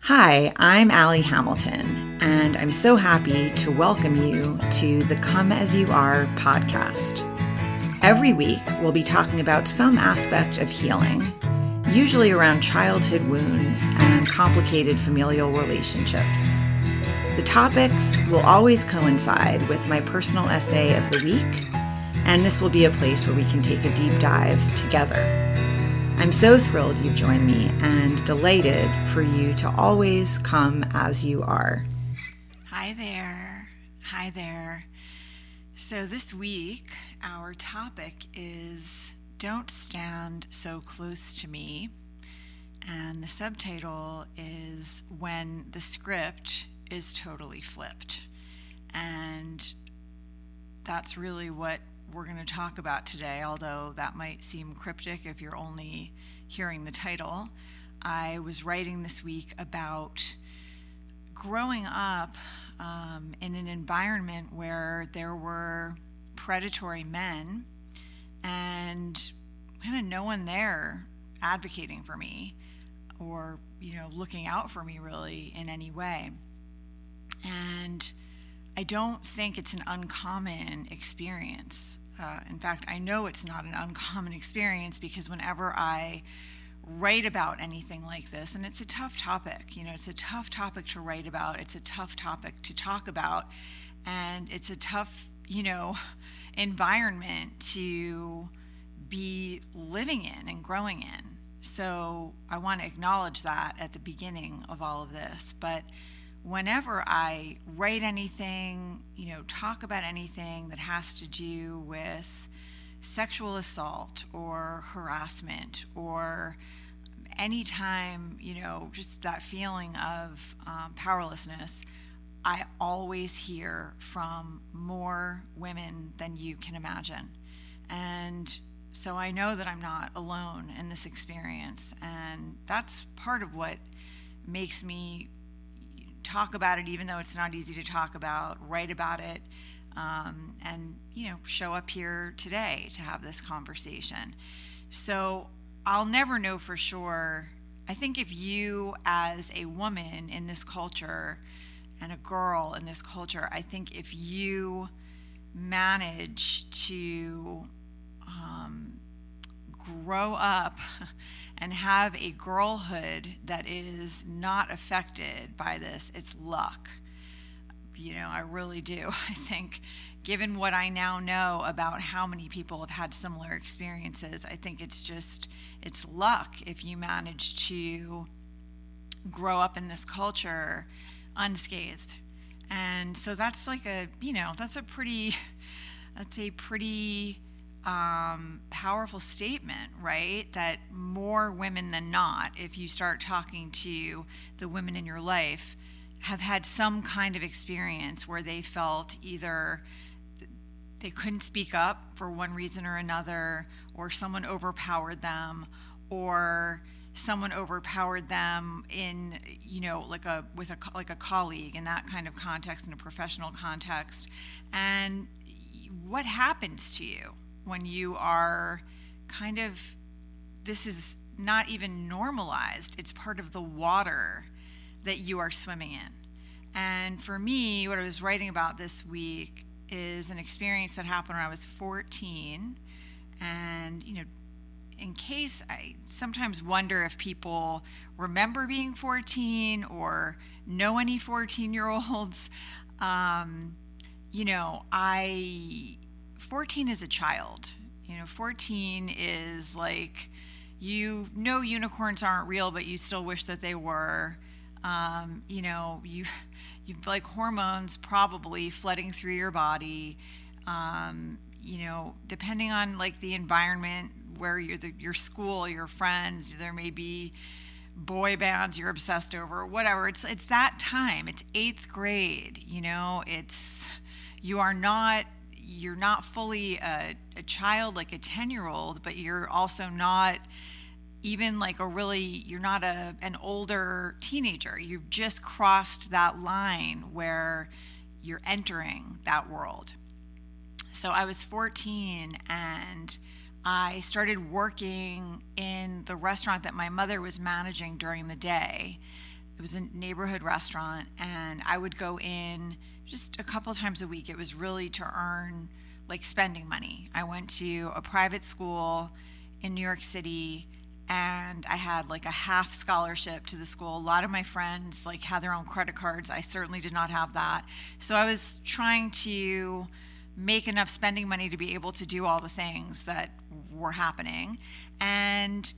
Hi, I'm Allie Hamilton, and I'm so happy to welcome you to the Come As You Are podcast. Every week, we'll be talking about some aspect of healing, usually around childhood wounds and complicated familial relationships. The topics will always coincide with my personal essay of the week, and this will be a place where we can take a deep dive together. I'm so thrilled you've joined me and delighted for you to always come as you are. Hi there. Hi there. So this week, our topic is Don't Stand So Close to Me. And the subtitle is When the Script is Totally Flipped. And that's really what we're going to talk about today, although that might seem cryptic if you're only hearing the title. I was writing this week about growing up in an environment where there were predatory men and kind of no one there advocating for me or, looking out for me really in any way. And I don't think it's an uncommon experience. In fact, I know it's not an uncommon experience because whenever I write about anything like this, and it's a tough topic, it's a tough topic to write about, it's a tough topic to talk about, and it's a tough, environment to be living in and growing in. So I want to acknowledge that at the beginning of all of this. But whenever I write anything, talk about anything that has to do with sexual assault or harassment or anytime, just that feeling of powerlessness, I always hear from more women than you can imagine. And so I know that I'm not alone in this experience. And that's part of what makes me talk about it, even though it's not easy to talk about, write about it, and show up here today to have this conversation. So I'll never know for sure. I think if you, as a woman in this culture and a girl in this culture, I think if you manage to grow up and have a girlhood that is not affected by this, it's luck. I really do. I think given what I now know about how many people have had similar experiences, I think it's luck if you manage to grow up in this culture unscathed. And so that's like that's a pretty powerful statement, right? That more women than not, if you start talking to the women in your life, have had some kind of experience where they felt either they couldn't speak up for one reason or another, or someone overpowered them, or someone overpowered them in like a colleague in that kind of context, in a professional context. And what happens to you when you are this is not even normalized, it's part of the water that you are swimming in. And for me, what I was writing about this week is an experience that happened when I was 14. And, in case, I sometimes wonder if people remember being 14 or know any 14-year-olds. 14 is a child. 14 is like, unicorns aren't real, but you still wish that they were. You've like hormones probably flooding through your body. Depending on like the environment where your school, your friends, there may be boy bands you're obsessed over, whatever. It's that time. It's 8th grade. You're not fully a child like a 10-year-old, but you're also not even like you're not an older teenager. You've just crossed that line where you're entering that world. So I was 14 and I started working in the restaurant that my mother was managing during the day. It was a neighborhood restaurant, and I would go in just a couple times a week. It was really to earn like spending money. I went to a private school in New York City, and I had like a half scholarship to the school. A lot of my friends like had their own credit cards. I certainly did not have that. So I was trying to make enough spending money to be able to do all the things that were happening. And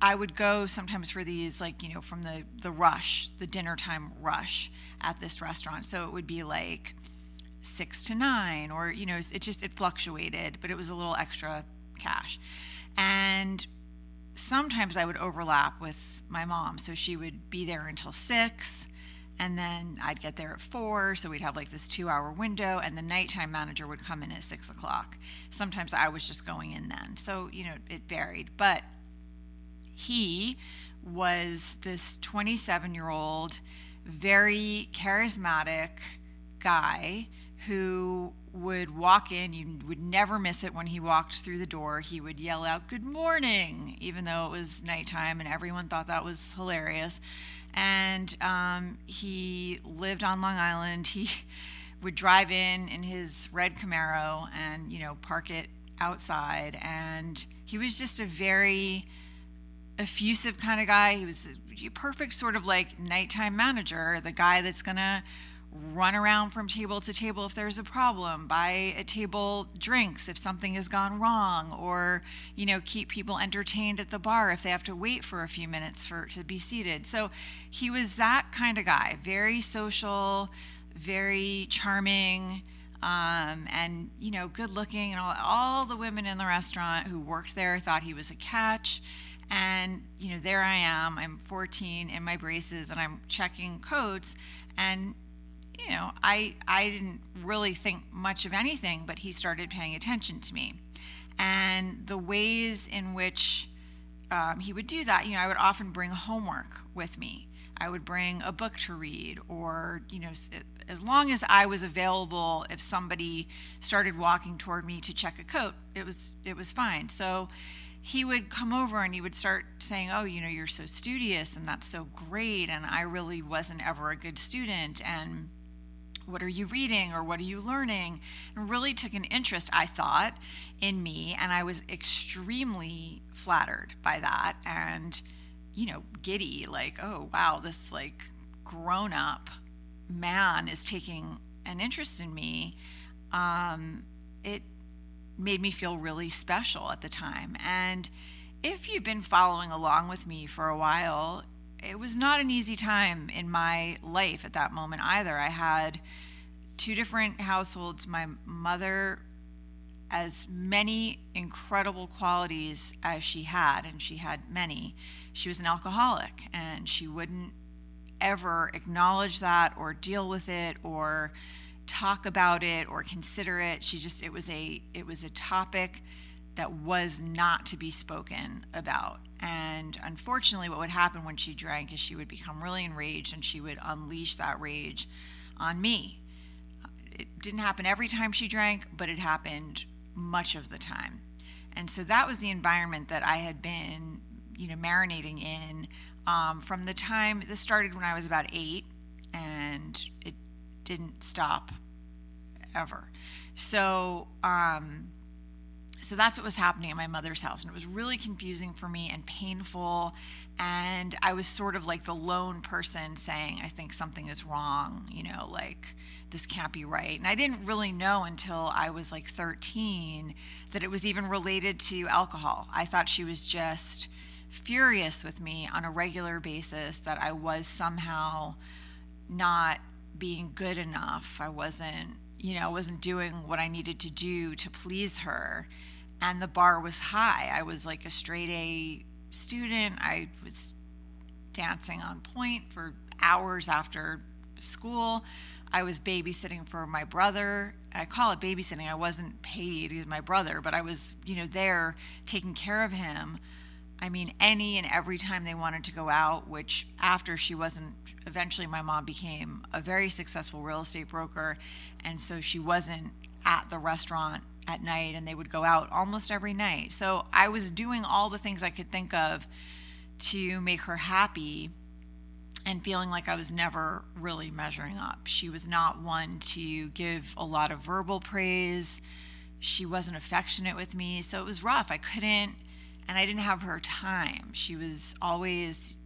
I would go sometimes for these, like, from the rush, the dinner time rush at this restaurant. So it would be like 6 to 9, or, it fluctuated, but it was a little extra cash. And sometimes I would overlap with my mom. So she would be there until 6, and then I'd get there at 4. So we'd have like this 2-hour window, and the nighttime manager would come in at 6 o'clock. Sometimes I was just going in then. So, it varied. But he was this 27-year-old, very charismatic guy who would walk in. You would never miss it when he walked through the door. He would yell out, "Good morning," even though it was nighttime, and everyone thought that was hilarious. And he lived on Long Island. He would drive in his red Camaro and, park it outside. And he was just a very effusive kind of guy. He was a perfect sort of like nighttime manager, the guy that's gonna run around from table to table if there's a problem, buy a table drinks if something has gone wrong, or keep people entertained at the bar if they have to wait for a few minutes to be seated. So he was that kind of guy, very social, very charming, and good looking, and all the women in the restaurant who worked there thought he was a catch. And, there I am, I'm 14 in my braces, and I'm checking coats, and, I didn't really think much of anything, but he started paying attention to me. And the ways in which he would do that, I would often bring homework with me. I would bring a book to read, or, as long as I was available, if somebody started walking toward me to check a coat, it was fine. So he would come over and he would start saying, "Oh, you're so studious, and that's so great, and I really wasn't ever a good student, and what are you reading, or what are you learning?" And really took an interest, I thought, in me, and I was extremely flattered by that, and giddy, like, oh wow, this like grown-up man is taking an interest in me. It made me feel really special at the time. And if you've been following along with me for a while, it was not an easy time in my life at that moment either. I had 2 different households. My mother, as many incredible qualities as she had, and she had many, she was an alcoholic, and she wouldn't ever acknowledge that or deal with it or talk about it or consider it. It was a topic that was not to be spoken about. And unfortunately, what would happen when she drank is she would become really enraged, and she would unleash that rage on me. It didn't happen every time she drank, but it happened much of the time. And so that was the environment that I had been, marinating in from the time this started when I was about 8, and it didn't stop ever. So that's what was happening at my mother's house, and it was really confusing for me and painful. And I was sort of like the lone person saying, "I think something is wrong, like this can't be right." And I didn't really know until I was like 13 that it was even related to alcohol. I thought she was just furious with me on a regular basis that I was somehow not being good enough. I wasn't doing what I needed to do to please her. And the bar was high. I was like a straight A student. I was dancing on point for hours after school. I was babysitting for my brother. I call it babysitting. I wasn't paid. He was my brother, but I was, there taking care of him. I mean, any and every time they wanted to go out, which after she wasn't, eventually my mom became a very successful real estate broker. And so she wasn't at the restaurant at night, and they would go out almost every night. So I was doing all the things I could think of to make her happy. and feeling like I was never really measuring up. She was not one to give a lot of verbal praise. She wasn't affectionate with me, so it was rough. I couldn't, and I didn't have her time. She was always,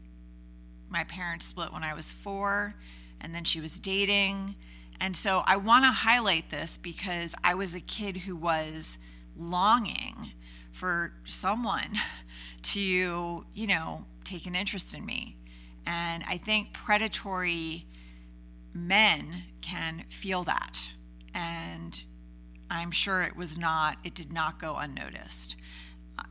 my parents split when I was 4, and then she was dating. And so I want to highlight this because I was a kid who was longing for someone to, take an interest in me. And I think predatory men can feel that. And I'm sure it did not go unnoticed.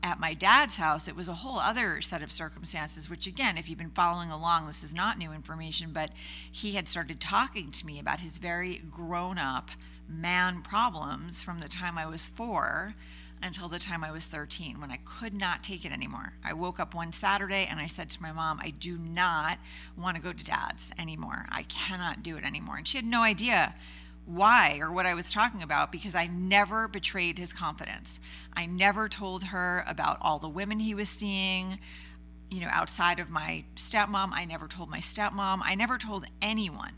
At my dad's house, it was a whole other set of circumstances, which again, if you've been following along, this is not new information, but he had started talking to me about his very grown-up man problems from the time I was 4 until the time I was 13, when I could not take it anymore. I woke up one Saturday and I said to my mom, I do not want to go to dad's anymore. I cannot do it anymore. And she had no idea why or what I was talking about, because I never betrayed his confidence. I never told her about all the women he was seeing, outside of my stepmom. I never told my stepmom. I never told anyone.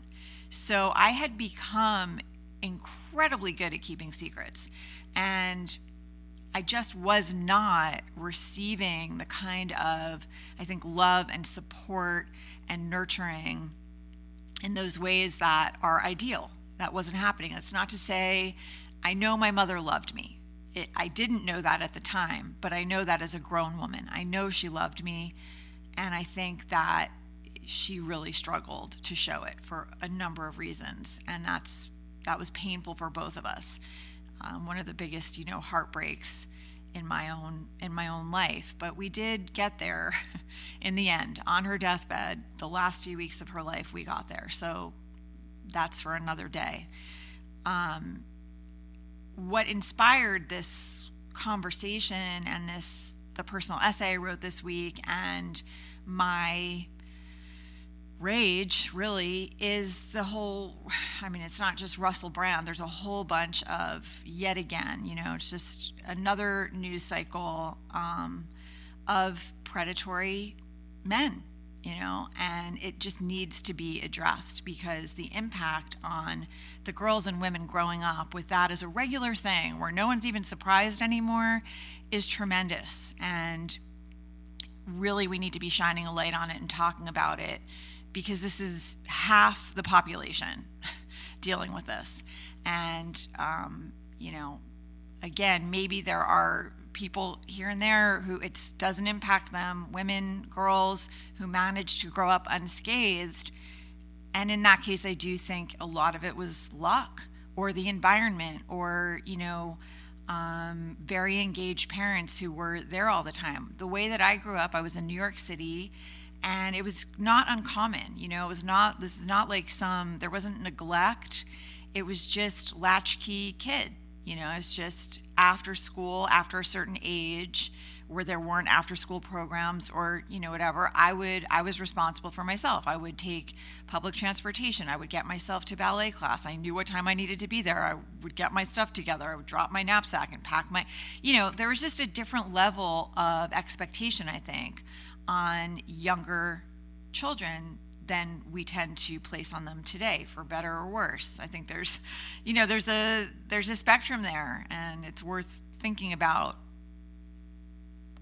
So I had become incredibly good at keeping secrets. And I just was not receiving the kind of, I think, love and support and nurturing in those ways that are ideal. That wasn't happening. That's not to say I know my mother loved me. I didn't know that at the time, but I know that as a grown woman. I know she loved me, and I think that she really struggled to show it for a number of reasons, and that was painful for both of us. One of the biggest, heartbreaks in my own life. But we did get there in the end. On her deathbed, the last few weeks of her life, we got there. So that's for another day. What inspired this conversation and the personal essay I wrote this week and my rage really is it's not just Russell Brand. There's a whole bunch of, yet again, it's just another news cycle of predatory men, and it just needs to be addressed, because the impact on the girls and women growing up with that as a regular thing where no one's even surprised anymore is tremendous. And really, we need to be shining a light on it and talking about it, because this is half the population dealing with this. And, again, maybe there are people here and there who it doesn't impact them, women, girls who manage to grow up unscathed. And in that case, I do think a lot of it was luck or the environment or, very engaged parents who were there all the time. The way that I grew up, I was in New York City, and it was not uncommon. This is not like there wasn't neglect. It was just latchkey kid. It's just after school, after a certain age, where there weren't after school programs or, whatever, I was responsible for myself. I would take public transportation. I would get myself to ballet class. I knew what time I needed to be there. I would get my stuff together. I would drop my knapsack and pack there was just a different level of expectation, I think, on younger children than we tend to place on them today, for better or worse. I think there's a spectrum there, and it's worth thinking about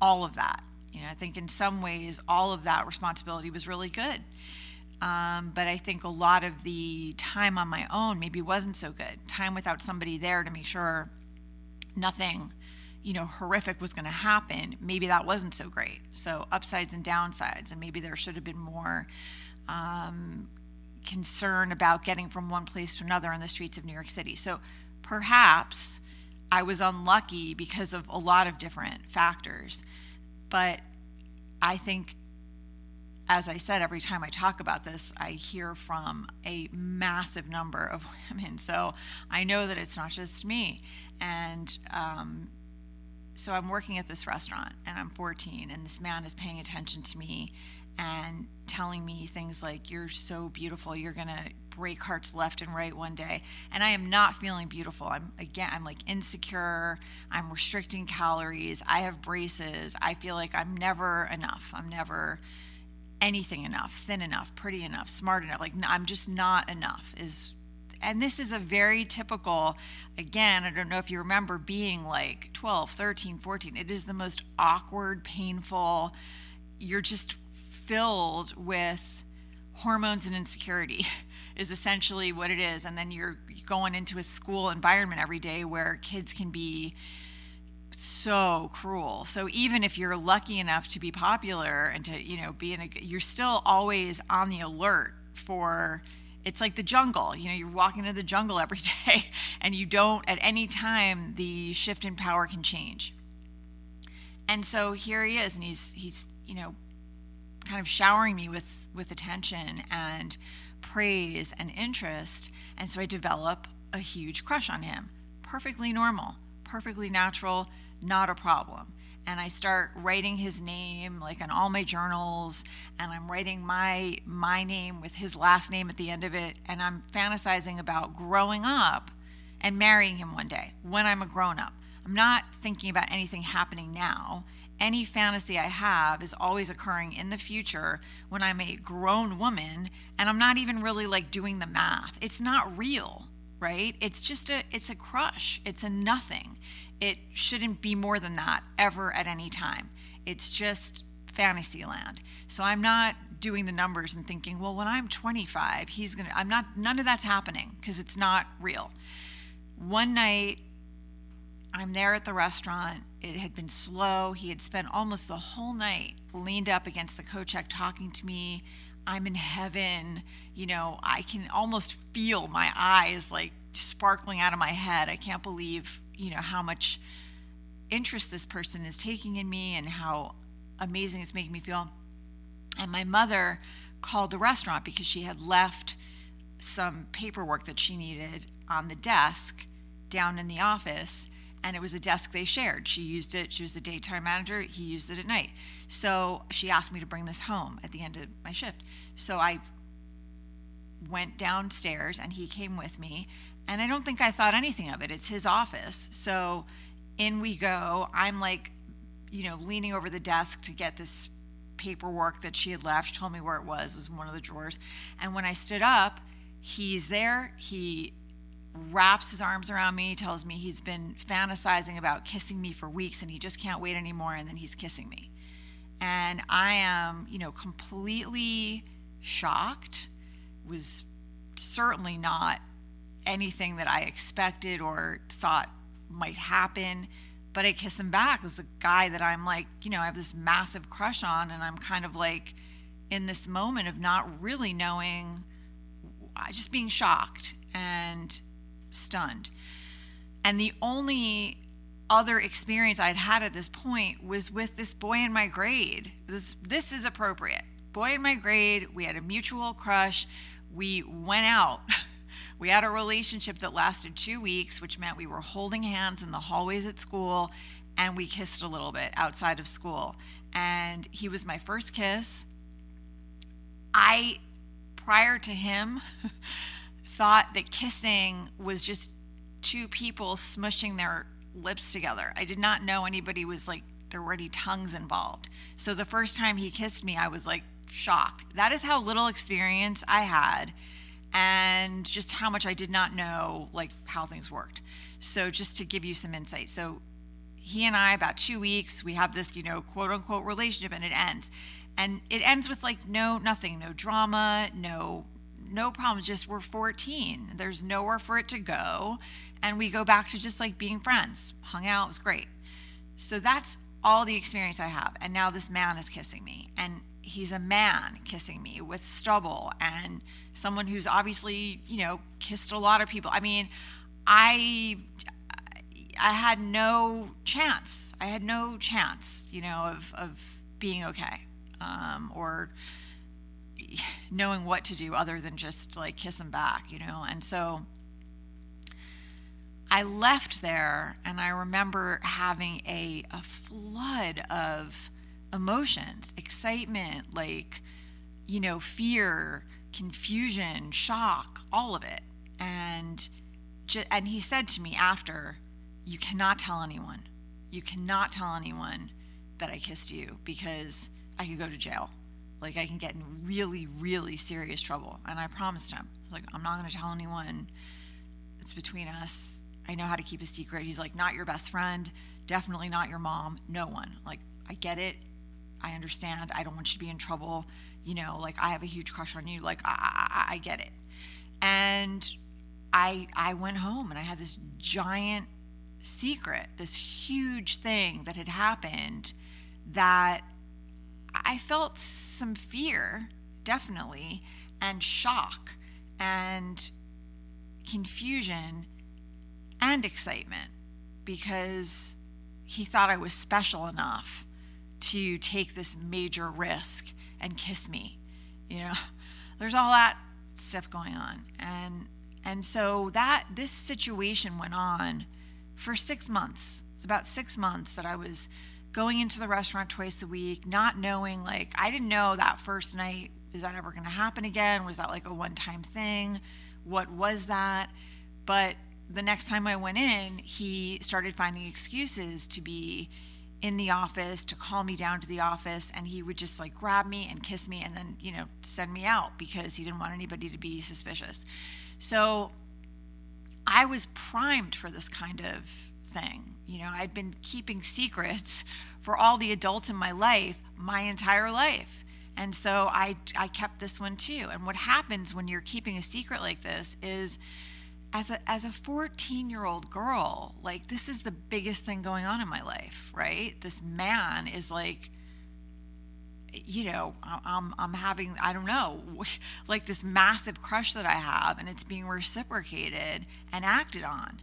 all of that. I think in some ways all of that responsibility was really good. But I think a lot of the time on my own maybe wasn't so good. Time without somebody there to make sure nothing horrific was going to happen, maybe that wasn't so great. So upsides and downsides, and maybe there should have been more concern about getting from one place to another on the streets of New York City. So perhaps I was unlucky because of a lot of different factors. But I think, as I said, every time I talk about this, I hear from a massive number of women. So I know that it's not just me. And so I'm working at this restaurant, and I'm 14, and this man is paying attention to me and telling me things like, you're so beautiful, you're going to break hearts left and right one day. And I am not feeling beautiful. I'm like insecure. I'm restricting calories. I have braces. I feel like I'm never enough. I'm never anything enough, thin enough, pretty enough, smart enough. Like, I'm just not enough and this is a very typical, again, I don't know if you remember being like 12, 13, 14. It is the most awkward, painful, you're just filled with hormones and insecurity is essentially what it is. And then you're going into a school environment every day where kids can be so cruel. So even if you're lucky enough to be popular and to, be you're still always on the alert for, it's like the jungle. You're walking into the jungle every day and you don't, at any time, the shift in power can change. And so here he is, and he's kind of showering me with attention and praise and interest. And so I develop a huge crush on him. Perfectly normal, perfectly natural, not a problem. And I start writing his name like on all my journals, and I'm writing my name with his last name at the end of it, and I'm fantasizing about growing up and marrying him one day when I'm a grown-up. I'm not thinking about anything happening now. Any fantasy I have is always occurring in the future when I'm a grown woman, and I'm not even really like doing the math. It's not real, right? It's a crush. It's a nothing. It shouldn't be more than that ever at any time. It's just fantasy land. So I'm not doing the numbers and thinking, well, when I'm 25, none of that's happening because it's not real. One night, I'm there at the restaurant. It had been slow. He had spent almost the whole night leaned up against the coat check talking to me. I'm in heaven. I can almost feel my eyes like sparkling out of my head. I can't believe, how much interest this person is taking in me and how amazing it's making me feel. And my mother called the restaurant because she had left some paperwork that she needed on the desk down in the office. And it was a desk they shared. She used it. She was the daytime manager. He used it at night. So she asked me to bring this home at the end of my shift. So I went downstairs and he came with me. And I don't think I thought anything of it. It's his office. So in we go. I'm like, leaning over the desk to get this paperwork that she had left. She told me where it was in one of the drawers. And when I stood up, he's there. He wraps his arms around me, tells me he's been fantasizing about kissing me for weeks and he just can't wait anymore, and then he's kissing me. And I am, completely shocked. Was certainly not anything that I expected or thought might happen, but I kiss him back. This is a guy that I'm like, I have this massive crush on, and I'm kind of like in this moment of not really knowing, just being shocked and stunned. And the only other experience I'd had at this point was with this boy in my grade. This is appropriate. Boy in my grade, we had a mutual crush. We went out. We had a relationship that lasted 2 weeks, which meant we were holding hands in the hallways at school, and we kissed a little bit outside of school. And he was my first kiss. Prior to him, thought that kissing was just two people smushing their lips together. I did not know anybody was like, there were any tongues involved. So the first time he kissed me, I was like shocked. That is how little experience I had, and just how much I did not know like how things worked. So just to give you some insight. So he and I, about 2 weeks, we have this, quote unquote relationship, and it ends. And it ends with like nothing, no drama, no problems, just we're 14. There's nowhere for it to go. And we go back to just like being friends. Hung out, it was great. So that's all the experience I have. And now this man is kissing me. And he's a man kissing me with stubble, and someone who's obviously, kissed a lot of people. I mean, I had no chance. Of being okay. Or knowing what to do other than just like kiss him back, And so I left there, and I remember having a flood of emotions, excitement, like, fear, confusion, shock, all of it. And he said to me after, you cannot tell anyone that I kissed you because I could go to jail. Like, I can get in really, really serious trouble. And I promised him, like, I'm not going to tell anyone. It's between us. I know how to keep a secret. He's like, not your best friend, definitely not your mom, no one. Like, I get it. I understand. I don't want you to be in trouble. Like, I have a huge crush on you. Like, I get it. And I went home and I had this giant secret, this huge thing that had happened that I felt some fear, definitely, and shock and confusion and excitement, because he thought I was special enough to take this major risk and kiss me. There's all that stuff going on. And so this situation went on for 6 months. It's about 6 months that I was going into the restaurant twice a week, not knowing, like, I didn't know that first night, is that ever going to happen again? Was that like a one-time thing? What was that? But the next time I went in, he started finding excuses to be in the office, to call me down to the office, and he would just like grab me and kiss me and then, send me out because he didn't want anybody to be suspicious. So I was primed for this kind of thing. I'd been keeping secrets for all the adults in my life my entire life. And so I kept this one too. And what happens when you're keeping a secret like this is, as a 14-year-old girl, like, this is the biggest thing going on in my life, right? This man is like, I'm having, I don't know, like this massive crush that I have, and it's being reciprocated and acted on.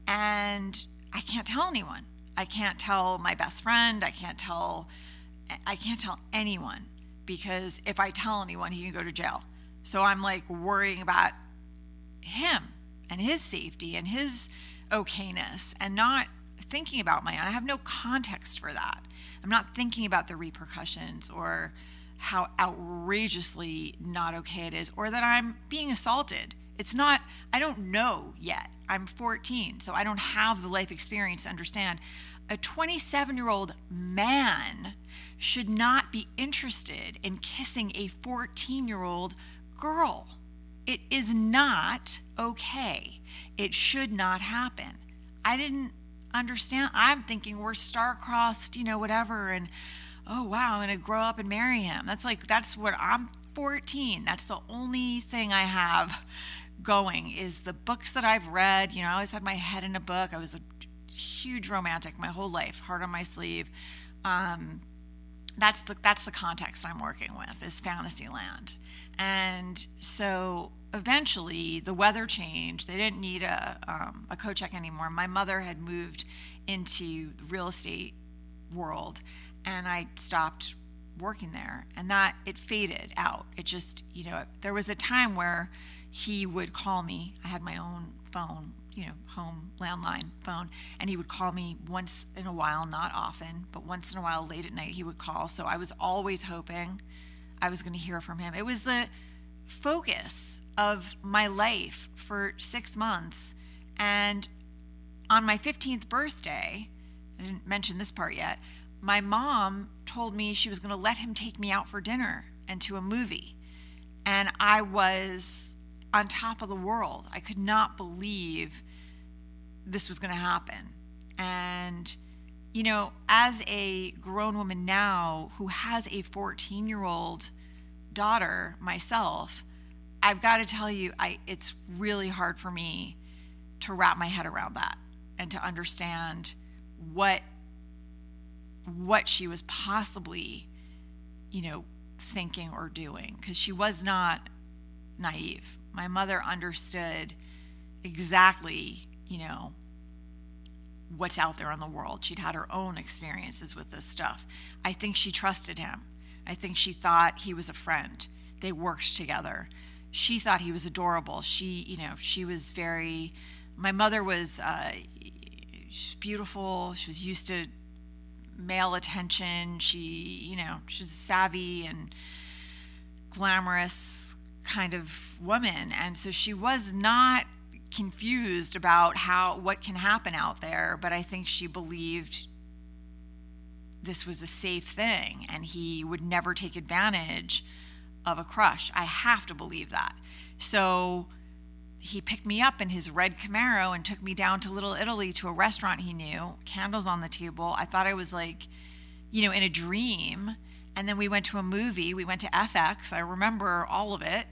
And I can't tell anyone. I can't tell my best friend. I can't tell anyone, because if I tell anyone, he can go to jail. So I'm like worrying about him and his safety and his okayness, and not thinking about my own. I have no context for that. I'm not thinking about the repercussions or how outrageously not okay it is, or that I'm being assaulted. I don't know yet. I'm 14, so I don't have the life experience to understand. A 27-year-old man should not be interested in kissing a 14-year-old girl. It is not okay. It should not happen. I didn't understand. I'm thinking we're star-crossed, whatever, and oh wow, I'm gonna grow up and marry him. That's what I'm 14. That's the only thing I have going, is the books that I've read. I always had my head in a book. I was a huge romantic my whole life, heart on my sleeve. That's the context I'm working with, is Fantasyland. And so eventually the weather changed. They didn't need a co-check anymore. My mother had moved into the real estate world, and I stopped working there, and that it faded out. It just, there was a time where he would call me. I had my own phone, home landline phone, and he would call me once in a while, not often, but once in a while late at night he would call. So I was always hoping I was going to hear from him. It was the focus of my life for 6 months. And on my 15th birthday, I didn't mention this part yet, my mom told me she was going to let him take me out for dinner and to a movie. And I was on top of the world. I could not believe this was going to happen. And, as a grown woman now who has a 14-year-old daughter myself, I've got to tell you, it's really hard for me to wrap my head around that and to understand what she was possibly, thinking or doing, because she was not naive. My mother understood exactly, what's out there in the world. She'd had her own experiences with this stuff. I think she trusted him. I think she thought he was a friend. They worked together. She thought he was adorable. She was very, my mother was she's beautiful. She was used to male attention. She was savvy and glamorous kind of woman. And so she was not confused about what can happen out there, but I think she believed this was a safe thing and he would never take advantage of a crush. I have to believe that. So he picked me up in his red Camaro and took me down to Little Italy to a restaurant he knew, candles on the table. I thought I was like, in a dream. And then we went to a movie. We went to FX. I remember all of it,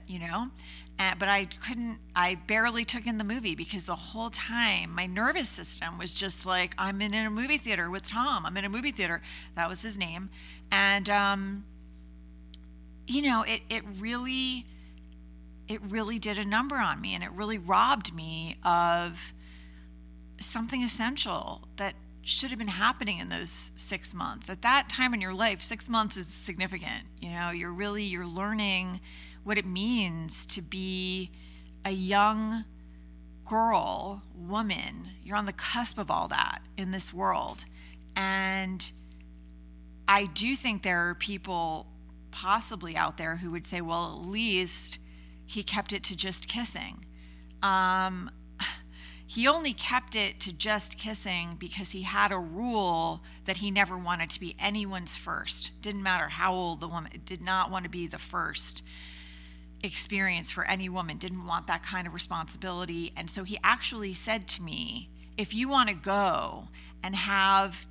but I barely took in the movie because the whole time my nervous system was just like, I'm in a movie theater with Tom. I'm in a movie theater. That was his name. And, it really did a number on me, and it really robbed me of something essential that should have been happening in those 6 months. At that time in your life, 6 months is significant. You're learning what it means to be a young girl, woman. You're on the cusp of all that in this world. And I do think there are people possibly out there who would say, well, at least he kept it to just kissing. He only kept it to just kissing because he had a rule that he never wanted to be anyone's first. Didn't matter how old the woman, did not want to be the first experience for any woman, didn't want that kind of responsibility. And so he actually said to me, if you want to go and have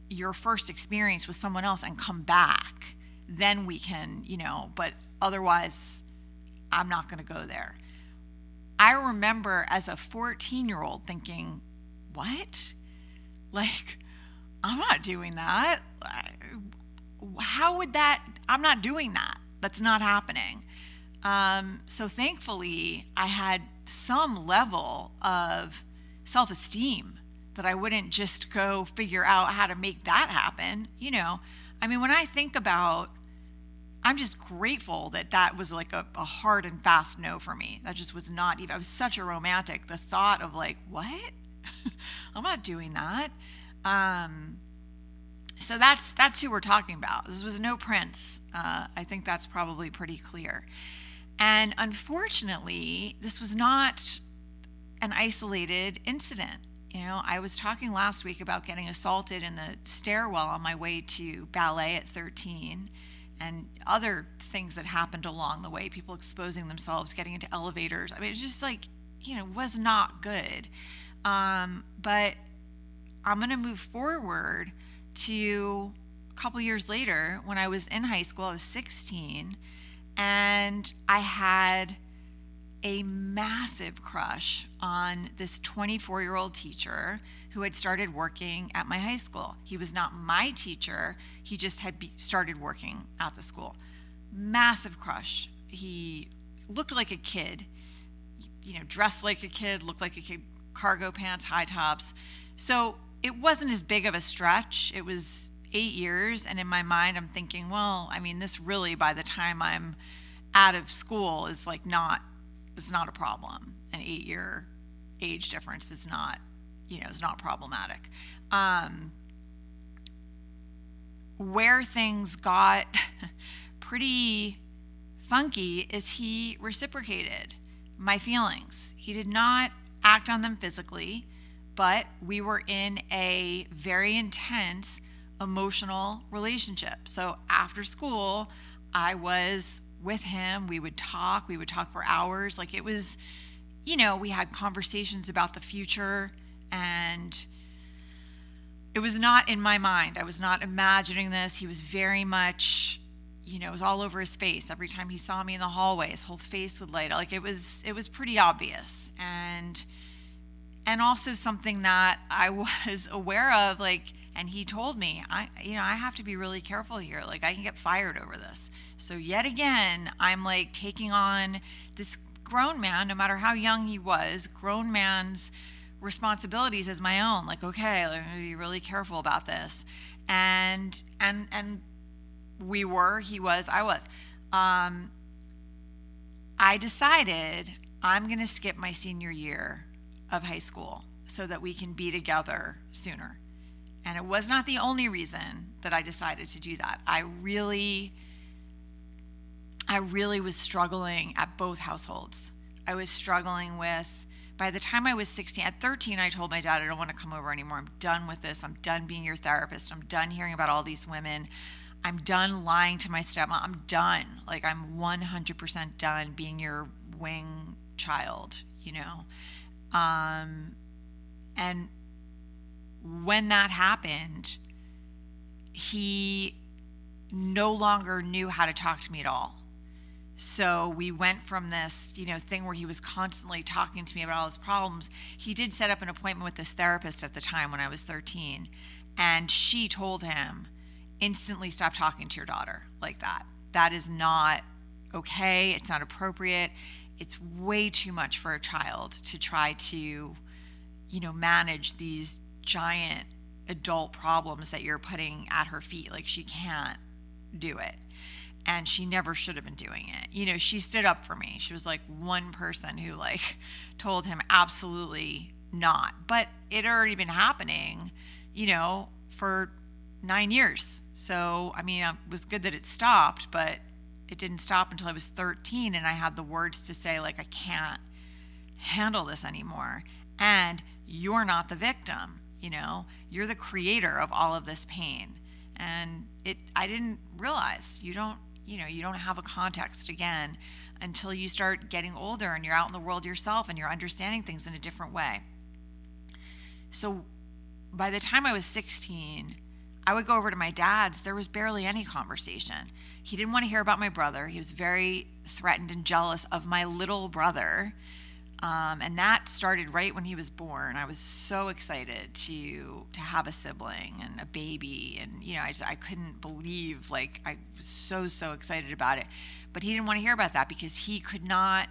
your first experience with someone else and come back, then we can, but otherwise I'm not going to go there. I remember as a 14-year-old thinking, what? Like, I'm not doing that. How would that? I'm not doing that. That's not happening. So thankfully, I had some level of self-esteem that I wouldn't just go figure out how to make that happen. When I think about, I'm just grateful that was like a hard and fast no for me. That just was not even, I was such a romantic. The thought of like, what? I'm not doing that. So that's who we're talking about. This was no prince. I think that's probably pretty clear. And unfortunately, this was not an isolated incident. I was talking last week about getting assaulted in the stairwell on my way to ballet at 13, and other things that happened along the way, people exposing themselves, getting into elevators. It was just like, was not good. But I'm going to move forward to a couple years later when I was in high school. I was 16, and I had a massive crush on this 24-year-old teacher who had started working at my high school. He was not my teacher. He just had started working at the school. Massive crush. He looked like a kid, dressed like a kid, looked like a kid, cargo pants, high tops. So it wasn't as big of a stretch. It was 8 years. And in my mind, I'm thinking, well, this really, by the time I'm out of school, is like it's not a problem. An 8-year age difference is not, is not problematic. Where things got pretty funky is he reciprocated my feelings. He did not act on them physically, but we were in a very intense emotional relationship. So after school, I was with him. We would talk for hours. Like, it was, we had conversations about the future, and it was not in my mind. I was not imagining this. He was very much, it was all over his face. Every time he saw me in the hallway, his whole face would light up. Like, it was pretty obvious. And also something that I was aware of, and he told me, I have to be really careful here. Like, I can get fired over this. So yet again, I'm like taking on this grown man, no matter how young he was, grown man's responsibilities as my own. Like, okay, I'm gonna be really careful about this. And he was, I was. I decided I'm gonna skip my senior year of high school so that we can be together sooner. And it was not the only reason that I decided to do that. I really was struggling at both households. I was struggling with by the time I was 16, at 13, I told my dad, I don't want to come over anymore. I'm done with this. I'm done being your therapist. I'm done hearing about all these women. I'm done lying to my stepmom. I'm done. Like, I'm 100% done being your wing child, you know? And when that happened, he no longer knew how to talk to me at all. So we went from this, thing where he was constantly talking to me about all his problems. He did set up an appointment with this therapist at the time when I was 13, and she told him, instantly stop talking to your daughter like that. That is not okay. It's not appropriate. It's way too much for a child to try to, manage these giant adult problems that you're putting at her feet. Like, she can't do it. And she never should have been doing it. She stood up for me. She was like one person who told him absolutely not. But it had already been happening, for 9 years. So, it was good that it stopped, but it didn't stop until I was 13. And I had the words to say, I can't handle this anymore. And you're not the victim, you're the creator of all of this pain. And I didn't realize you don't have a context again until you start getting older and you're out in the world yourself and you're understanding things in a different way. So by the time I was 16, I would go over to my dad's. There was barely any conversation. He didn't want to hear about my brother. He was very threatened and jealous of my little brother. And that started right when he was born. I was so excited to have a sibling and a baby. And, I couldn't believe, I was so excited about it. But he didn't want to hear about that because he couldn't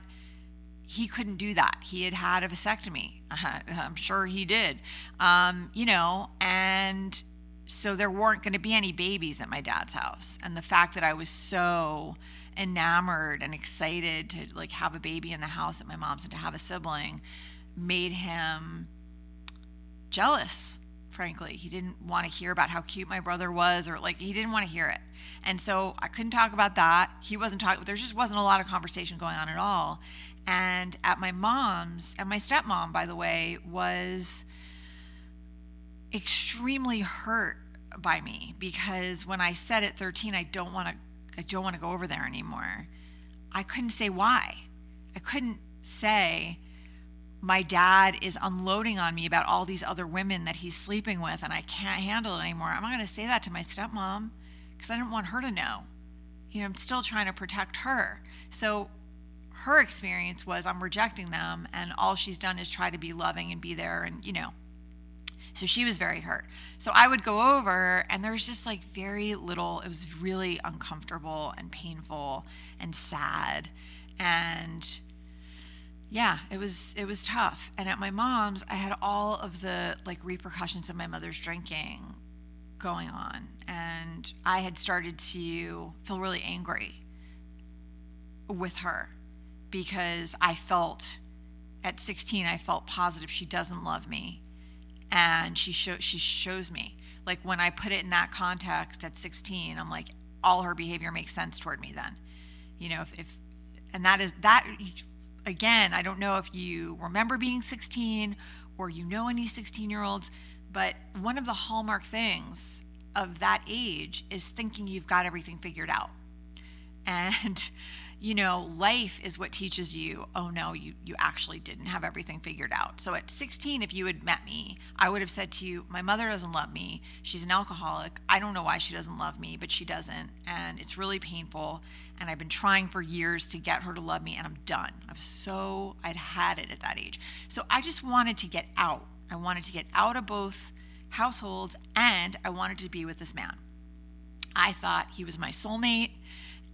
do that. He had a vasectomy. I'm sure he did. And so there weren't going to be any babies at my dad's house. And the fact that I was so enamored and excited to have a baby in the house at my mom's and to have a sibling made him jealous, frankly. He didn't want to hear about how cute my brother was, or he didn't want to hear it. And so I couldn't talk about that. He wasn't talking, there just wasn't a lot of conversation going on at all. And at my mom's, and my stepmom, by the way, was extremely hurt by me because when I said at 13, I don't want to go over there anymore, I couldn't say why. I couldn't say my dad is unloading on me about all these other women that he's sleeping with and I can't handle it anymore. I'm not going to say that to my stepmom because I didn't want her to know. I'm still trying to protect her. So her experience was I'm rejecting them and all she's done is try to be loving and be there and, So she was very hurt. So I would go over and there was just very little. It was really uncomfortable and painful and sad. And yeah, it was tough. And at my mom's, I had all of the repercussions of my mother's drinking going on. And I had started to feel really angry with her because I felt at 16, I felt positive she doesn't love me. And she shows me, when I put it in that context at 16, I'm all her behavior makes sense toward me then, and that is that again, I don't know if you remember being 16 or any 16-year-olds, but one of the hallmark things of that age is thinking you've got everything figured out. And life is what teaches you, oh no, you actually didn't have everything figured out. So at 16, if you had met me, I would have said to you, my mother doesn't love me. She's an alcoholic. I don't know why she doesn't love me, but she doesn't. And it's really painful. And I've been trying for years to get her to love me and I'm done. I'd had it at that age. So I just wanted to get out. I wanted to get out of both households and I wanted to be with this man. I thought he was my soulmate.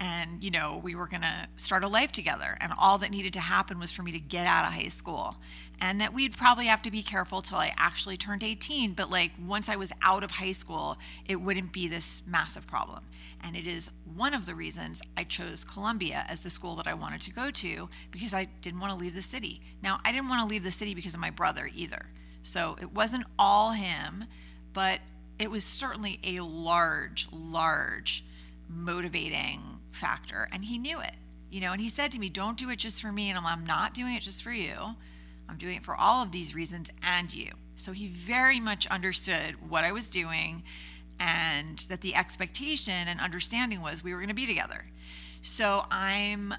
And, we were going to start a life together. And all that needed to happen was for me to get out of high school. And that we'd probably have to be careful till I actually turned 18. But once I was out of high school, it wouldn't be this massive problem. And it is one of the reasons I chose Columbia as the school that I wanted to go to because I didn't want to leave the city. Now, I didn't want to leave the city because of my brother either. So it wasn't all him, but it was certainly a large motivating factor, and he knew it, and he said to me, don't do it just for me. And I'm not doing it just for you. I'm doing it for all of these reasons and you. So he very much understood what I was doing, and that the expectation and understanding was we were going to be together. So I'm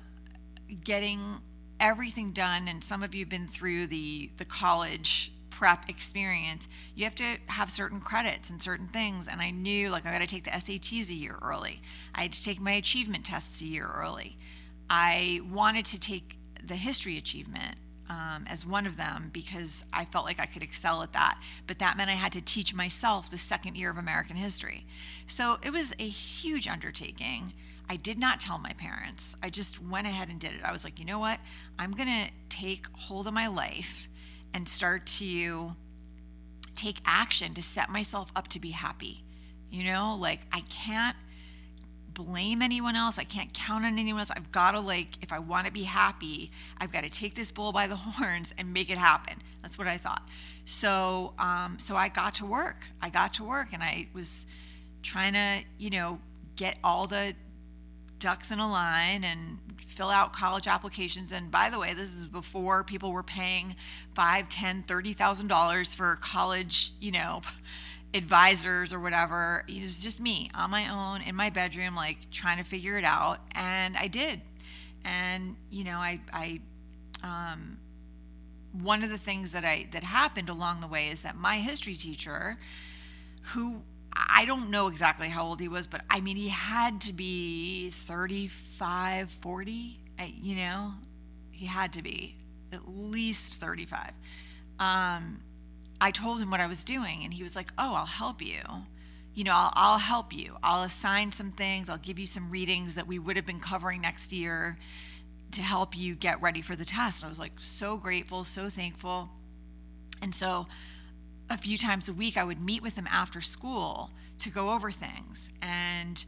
getting everything done, and some of you have been through the college prep experience. You have to have certain credits and certain things, and I knew, like, I got to take the SATs a year early. I had to take my achievement tests a year early. I wanted to take the history achievement as one of them because I felt like I could excel at that. But that meant I had to teach myself the second year of American history. So it was a huge undertaking. I did not tell my parents. I just went ahead and did it. I was like, you know what? I'm going to take hold of my life and start to take action to set myself up to be happy. You know, like, I can't blame anyone else. I can't count on anyone else. I've got to, like, if I want to be happy, I've got to take this bull by the horns and make it happen. That's what I thought. So I got to work. And I was trying to, get all the ducks in a line and fill out college applications. And by the way, this is before people were paying $5,000, $10,000, $30,000 for college, advisors or whatever. It was just me on my own in my bedroom, like, trying to figure it out. And I did. And, I one of the things that happened along the way is that my history teacher, who I don't know exactly how old he was, but I mean, he had to be 35, 40, he had to be at least 35. I told him what I was doing, and he was like, oh, I'll help you. I'll help you. I'll assign some things. I'll give you some readings that we would have been covering next year to help you get ready for the test. I was like, so grateful, so thankful. And so a few times a week, I would meet with him after school to go over things. And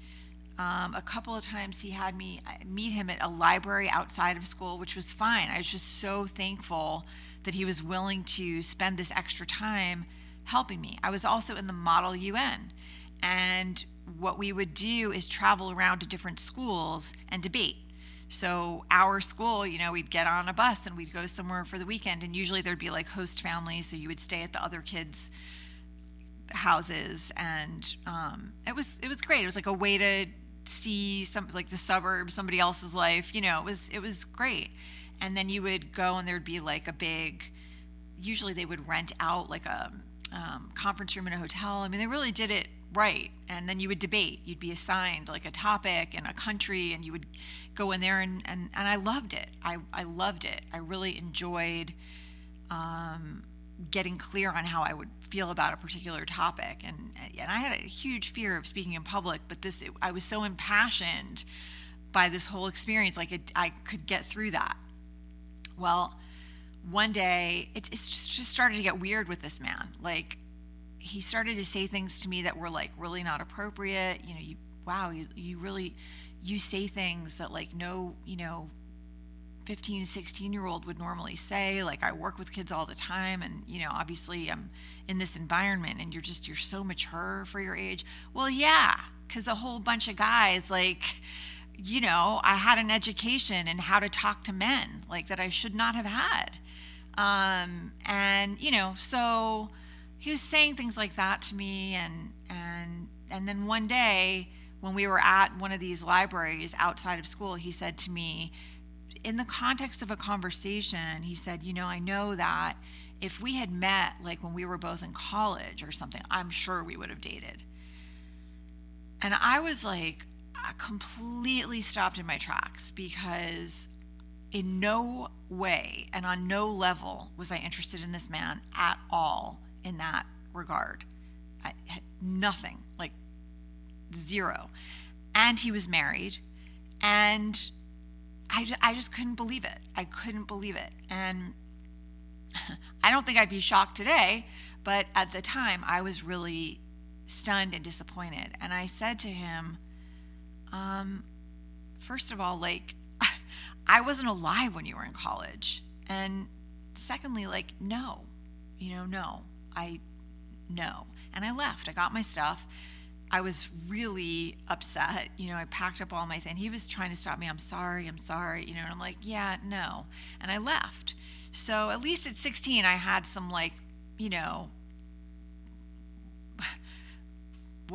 a couple of times he had me meet him at a library outside of school, which was fine. I was just so thankful that he was willing to spend this extra time helping me. I was also in the Model UN, and what we would do is travel around to different schools and debate. So our school, we'd get on a bus and we'd go somewhere for the weekend, and usually there'd be like host families, so you would stay at the other kids' houses, and it was great. It was like a way to see some, like, the suburbs, somebody else's life. It was great. And then you would go, and there'd be like a big, usually they would rent out like a conference room in a hotel. I mean, they really did it right. And then you would debate. You'd be assigned like a topic and a country, and you would go in there, and I loved it. I loved it. I really enjoyed getting clear on how I would feel about a particular topic. And I had a huge fear of speaking in public, but I was so impassioned by this whole experience, like I could get through that. Well, one day, it's just started to get weird with this man. Like, he started to say things to me that were like really not appropriate. You say things that like no, 15, 16-year-old would normally say. Like, I work with kids all the time, and, obviously I'm in this environment, and you're so mature for your age. Well, yeah, because a whole bunch of guys, like, I had an education in how to talk to men, like, that I should not have had. So he was saying things like that to me. And then one day when we were at one of these libraries outside of school, he said to me, in the context of a conversation, he said, I know that if we had met, like, when we were both in college or something, I'm sure we would have dated. And I was like, I completely stopped in my tracks, because in no way and on no level was I interested in this man at all in that regard. I had nothing, like zero. And he was married, and I just couldn't believe it. I couldn't believe it. And I don't think I'd be shocked today, but at the time I was really stunned and disappointed. And I said to him, first of all, like, I wasn't alive when you were in college. And secondly, like, no. And I left. I got my stuff. I was really upset. I packed up all my things. He was trying to stop me. I'm sorry. And I'm like, yeah, no. And I left. So at least at 16, I had some what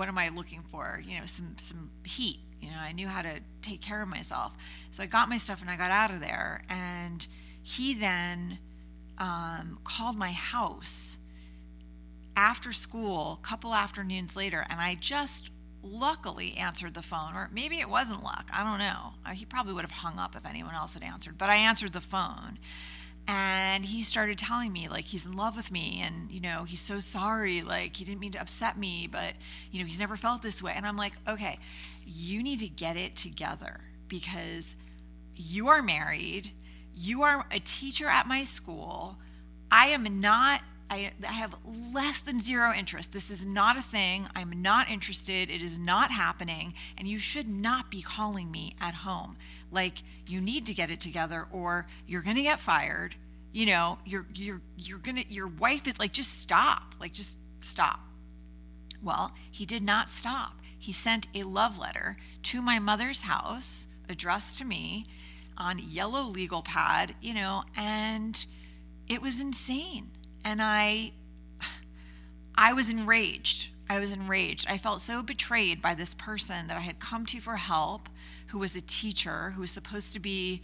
am I looking for? Some heat. I knew how to take care of myself. So I got my stuff and I got out of there. And he then called my house after school, a couple afternoons later, and I just luckily answered the phone, or maybe it wasn't luck. I don't know. He probably would have hung up if anyone else had answered, but I answered the phone. And he started telling me, like, he's in love with me and, he's so sorry. Like, he didn't mean to upset me, but, he's never felt this way. And I'm like, okay, you need to get it together because you are married. You are a teacher at my school. I have less than zero interest. This is not a thing. I'm not interested. It is not happening. And you should not be calling me at home. Like, you need to get it together or you're going to get fired. Your wife is like, just stop. Like, just stop. Well, he did not stop. He sent a love letter to my mother's house addressed to me on yellow legal pad, and it was insane. And I was enraged. I felt so betrayed by this person that I had come to for help, who was a teacher, who was supposed to be,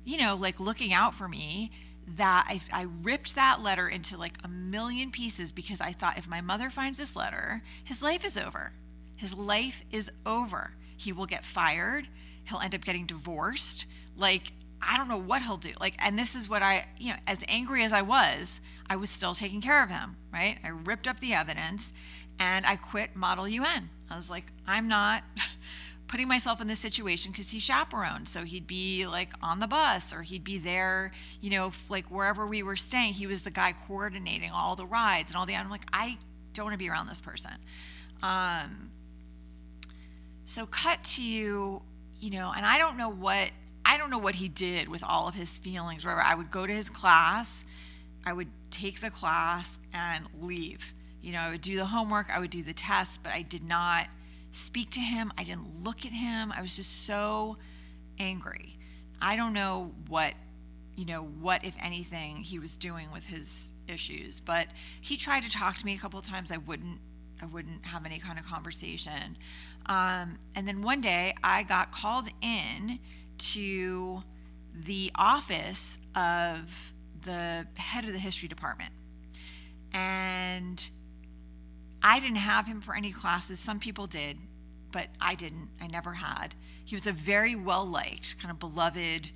like looking out for me, that I ripped that letter into like a million pieces because I thought if my mother finds this letter, his life is over. His life is over. He will get fired. He'll end up getting divorced. Like, I don't know what he'll do. Like, and this is what as angry as I was still taking care of him, right? I ripped up the evidence and I quit Model UN. I was like, I'm not putting myself in this situation because he's chaperoned. So he'd be like on the bus or he'd be there, like wherever we were staying. He was the guy coordinating all the rides and all I'm like, I don't want to be around this person. So cut to, and I don't know what he did with all of his feelings. Where I would go to his class, I would take the class and leave. I would do the homework, I would do the test, but I did not speak to him. I didn't look at him. I was just so angry. I don't know what, if anything, he was doing with his issues, but he tried to talk to me a couple of times. I wouldn't have any kind of conversation. And then one day I got called in to the office of the head of the history department. And I didn't have him for any classes. Some people did, but I didn't. I never had. He was a very well-liked, kind of beloved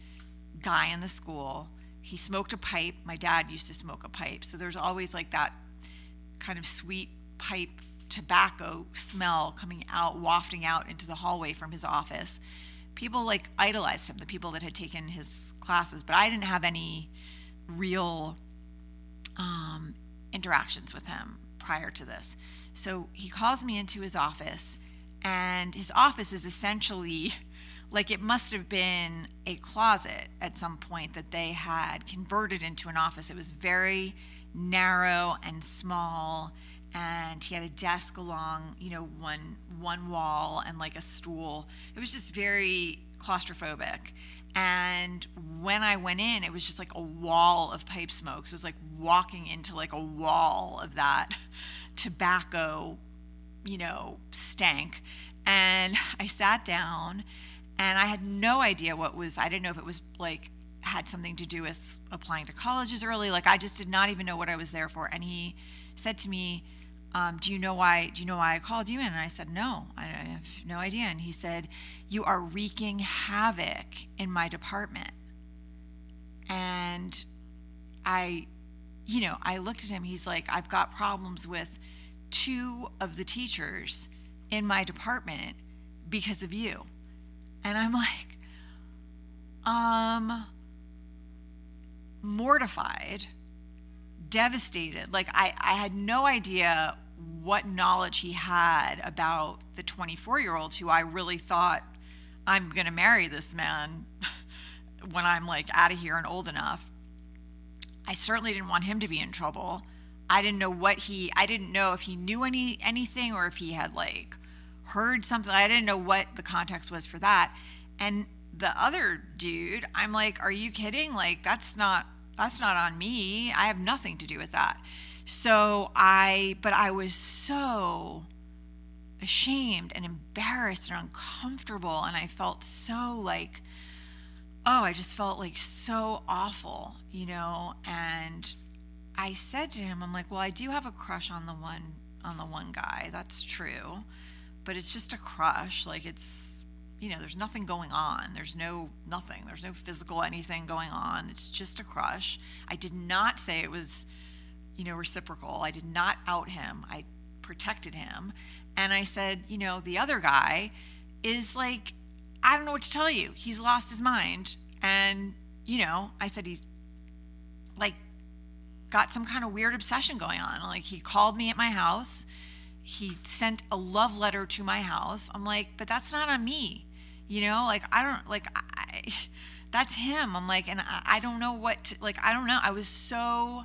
guy in the school. He smoked a pipe. My dad used to smoke a pipe. So there's always like that kind of sweet pipe tobacco smell coming out, wafting out into the hallway from his office. People like idolized him, the people that had taken his classes, but I didn't have any real interactions with him prior to this. So he calls me into his office, and his office is essentially like it must have been a closet at some point that they had converted into an office. It was very narrow and small, and he had a desk along, one wall and like a stool. It was just very claustrophobic. And when I went in, it was just like a wall of pipe smoke. So it was like walking into like a wall of that tobacco, stank. And I sat down and I had no idea I didn't know if it was like had something to do with applying to colleges early. Like I just did not even know what I was there for. And he said to me, do you know why I called you in? And I said, no, I have no idea. And he said, you are wreaking havoc in my department. And I looked at him. He's like, I've got problems with 2 of the teachers in my department because of you. And I'm like, mortified, devastated. Like I had no idea what knowledge he had about the 24-year-old who I really thought, I'm going to marry this man when I'm like out of here and old enough. I certainly didn't want him to be in trouble. I didn't know if he knew anything or if he had like heard something. I didn't know what the context was for that. And the other dude, I'm like, are you kidding? Like, that's not on me. I have nothing to do with that. But I was so ashamed and embarrassed and uncomfortable. And I felt so like, I just felt like so awful, and I said to him, I'm like, well, I do have a crush on the one guy. That's true. But it's just a crush. Like, it's, there's nothing going on. There's no physical anything going on. It's just a crush. I did not say it was, reciprocal. I did not out him. I protected him. And I said, the other guy is like, I don't know what to tell you. He's lost his mind. And, I said he's like got some kind of weird obsession going on. Like, he called me at my house. He sent a love letter to my house. I'm like, but that's not on me. That's him. I'm like, and I don't know what to, like, I don't know. I was so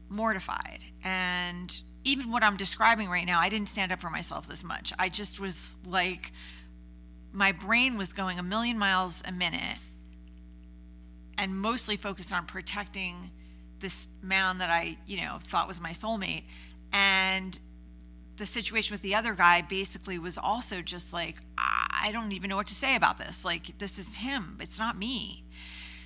mortified. And even what I'm describing right now, I didn't stand up for myself this much. I just was like, my brain was going a million miles a minute and mostly focused on protecting this man that I, thought was my soulmate. And the situation with the other guy basically was also just like, I don't even know what to say about this. Like, this is him. It's not me.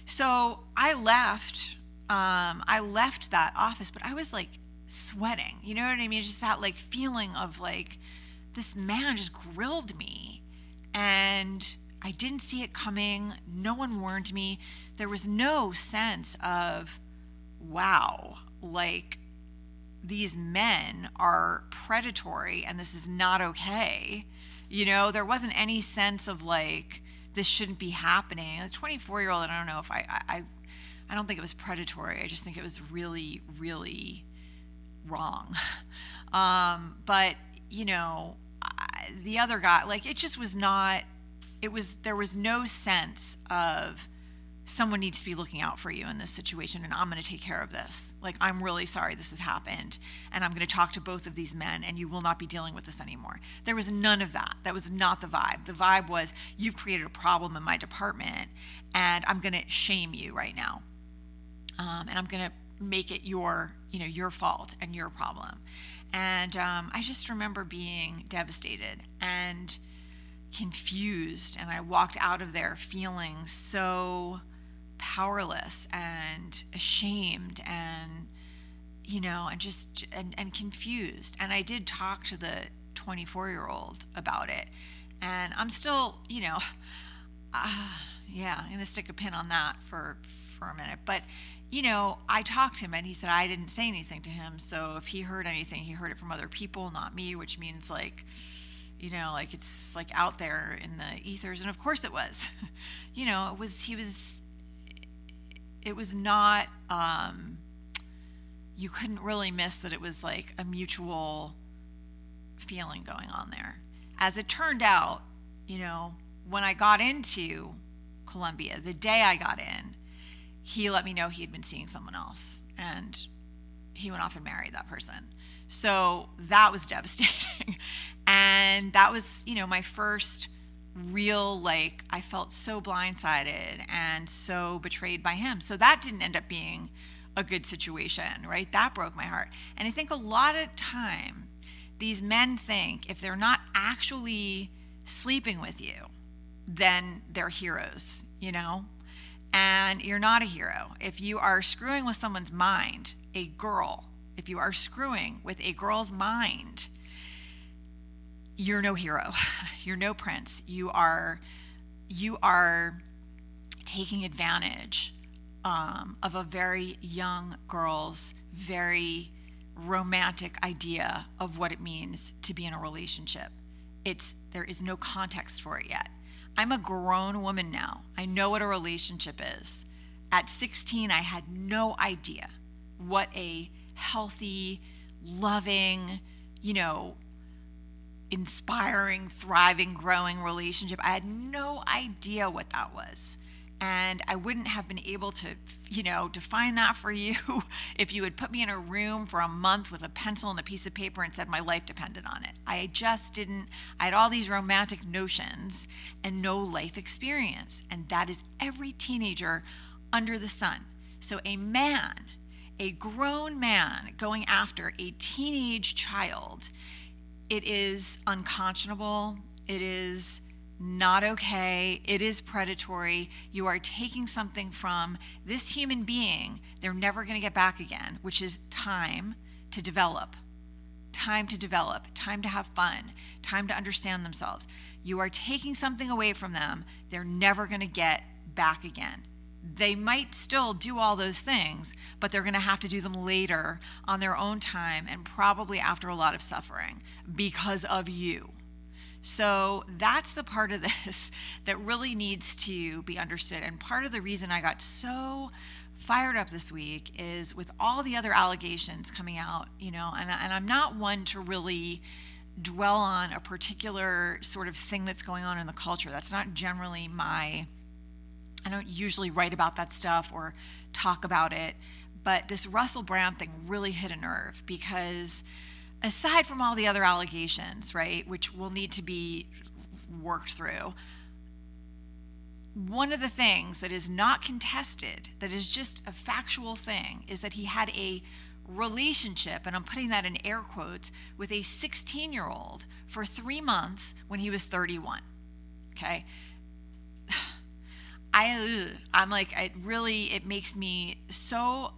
So I left that office, but I was like sweating. You know what I mean? Just that like feeling of like, this man just grilled me and I didn't see it coming. No one warned me. There was no sense of, wow, like, these men are predatory and this is not okay. There wasn't any sense of like, this shouldn't be happening. A 24-year-old, I don't know if I don't think it was predatory. I just think it was really, really wrong. But, the other guy, like, it just was not, there was no sense of someone needs to be looking out for you in this situation, and I'm going to take care of this. Like, I'm really sorry this has happened, and I'm going to talk to both of these men, and you will not be dealing with this anymore. There was none of that. That was not the vibe. The vibe was, you've created a problem in my department, and I'm going to shame you right now. And I'm going to make it your fault and your problem. And I just remember being devastated and confused, and I walked out of there feeling so powerless and ashamed and and confused. And I did talk to the 24-year-old about it, and I'm still I'm gonna stick a pin on that for a minute. But I talked to him and he said I didn't say anything to him, so if he heard anything, he heard it from other people, not me, which means like, like it's like out there in the ethers. And of course it was. It was not, you couldn't really miss that it was like a mutual feeling going on there. As it turned out, when I got into Columbia, the day I got in, he let me know he had been seeing someone else, and he went off and married that person. So that was devastating. And that was, my first real, like, I felt so blindsided and so betrayed by him. So that didn't end up being a good situation, right? That broke my heart. And I think a lot of time, these men think if they're not actually sleeping with you, then they're heroes, And you're not a hero. If you are screwing with someone's mind, if you are screwing with a girl's mind, you're no hero. You're no prince. You are taking advantage of a very young girl's very romantic idea of what it means to be in a relationship. There is no context for it yet. I'm a grown woman now. I know what a relationship is. At 16, I had no idea what a healthy, loving, inspiring, thriving, growing relationship. I had no idea what that was. And I wouldn't have been able to, define that for you if you had put me in a room for a month with a pencil and a piece of paper and said my life depended on it. I just didn't. I had all these romantic notions and no life experience. And that is every teenager under the sun. So a grown man going after a teenage child, it is unconscionable. It is not okay. It is predatory. You are taking something from this human being they're never going to get back again, which is time to develop, time to have fun, time to understand themselves. You are taking something away from them they're never going to get back again. They might still do all those things, but they're going to have to do them later on their own time and probably after a lot of suffering because of you. So that's the part of this that really needs to be understood. And part of the reason I got so fired up this week is with all the other allegations coming out, and I'm not one to really dwell on a particular sort of thing that's going on in the culture. That's not generally I don't usually write about that stuff or talk about it. But this Russell Brand thing really hit a nerve because aside from all the other allegations, right, which will need to be worked through, one of the things that is not contested, that is just a factual thing, is that he had a relationship, and I'm putting that in air quotes, with a 16-year-old for 3 months when he was 31. Okay? I'm like, it makes me so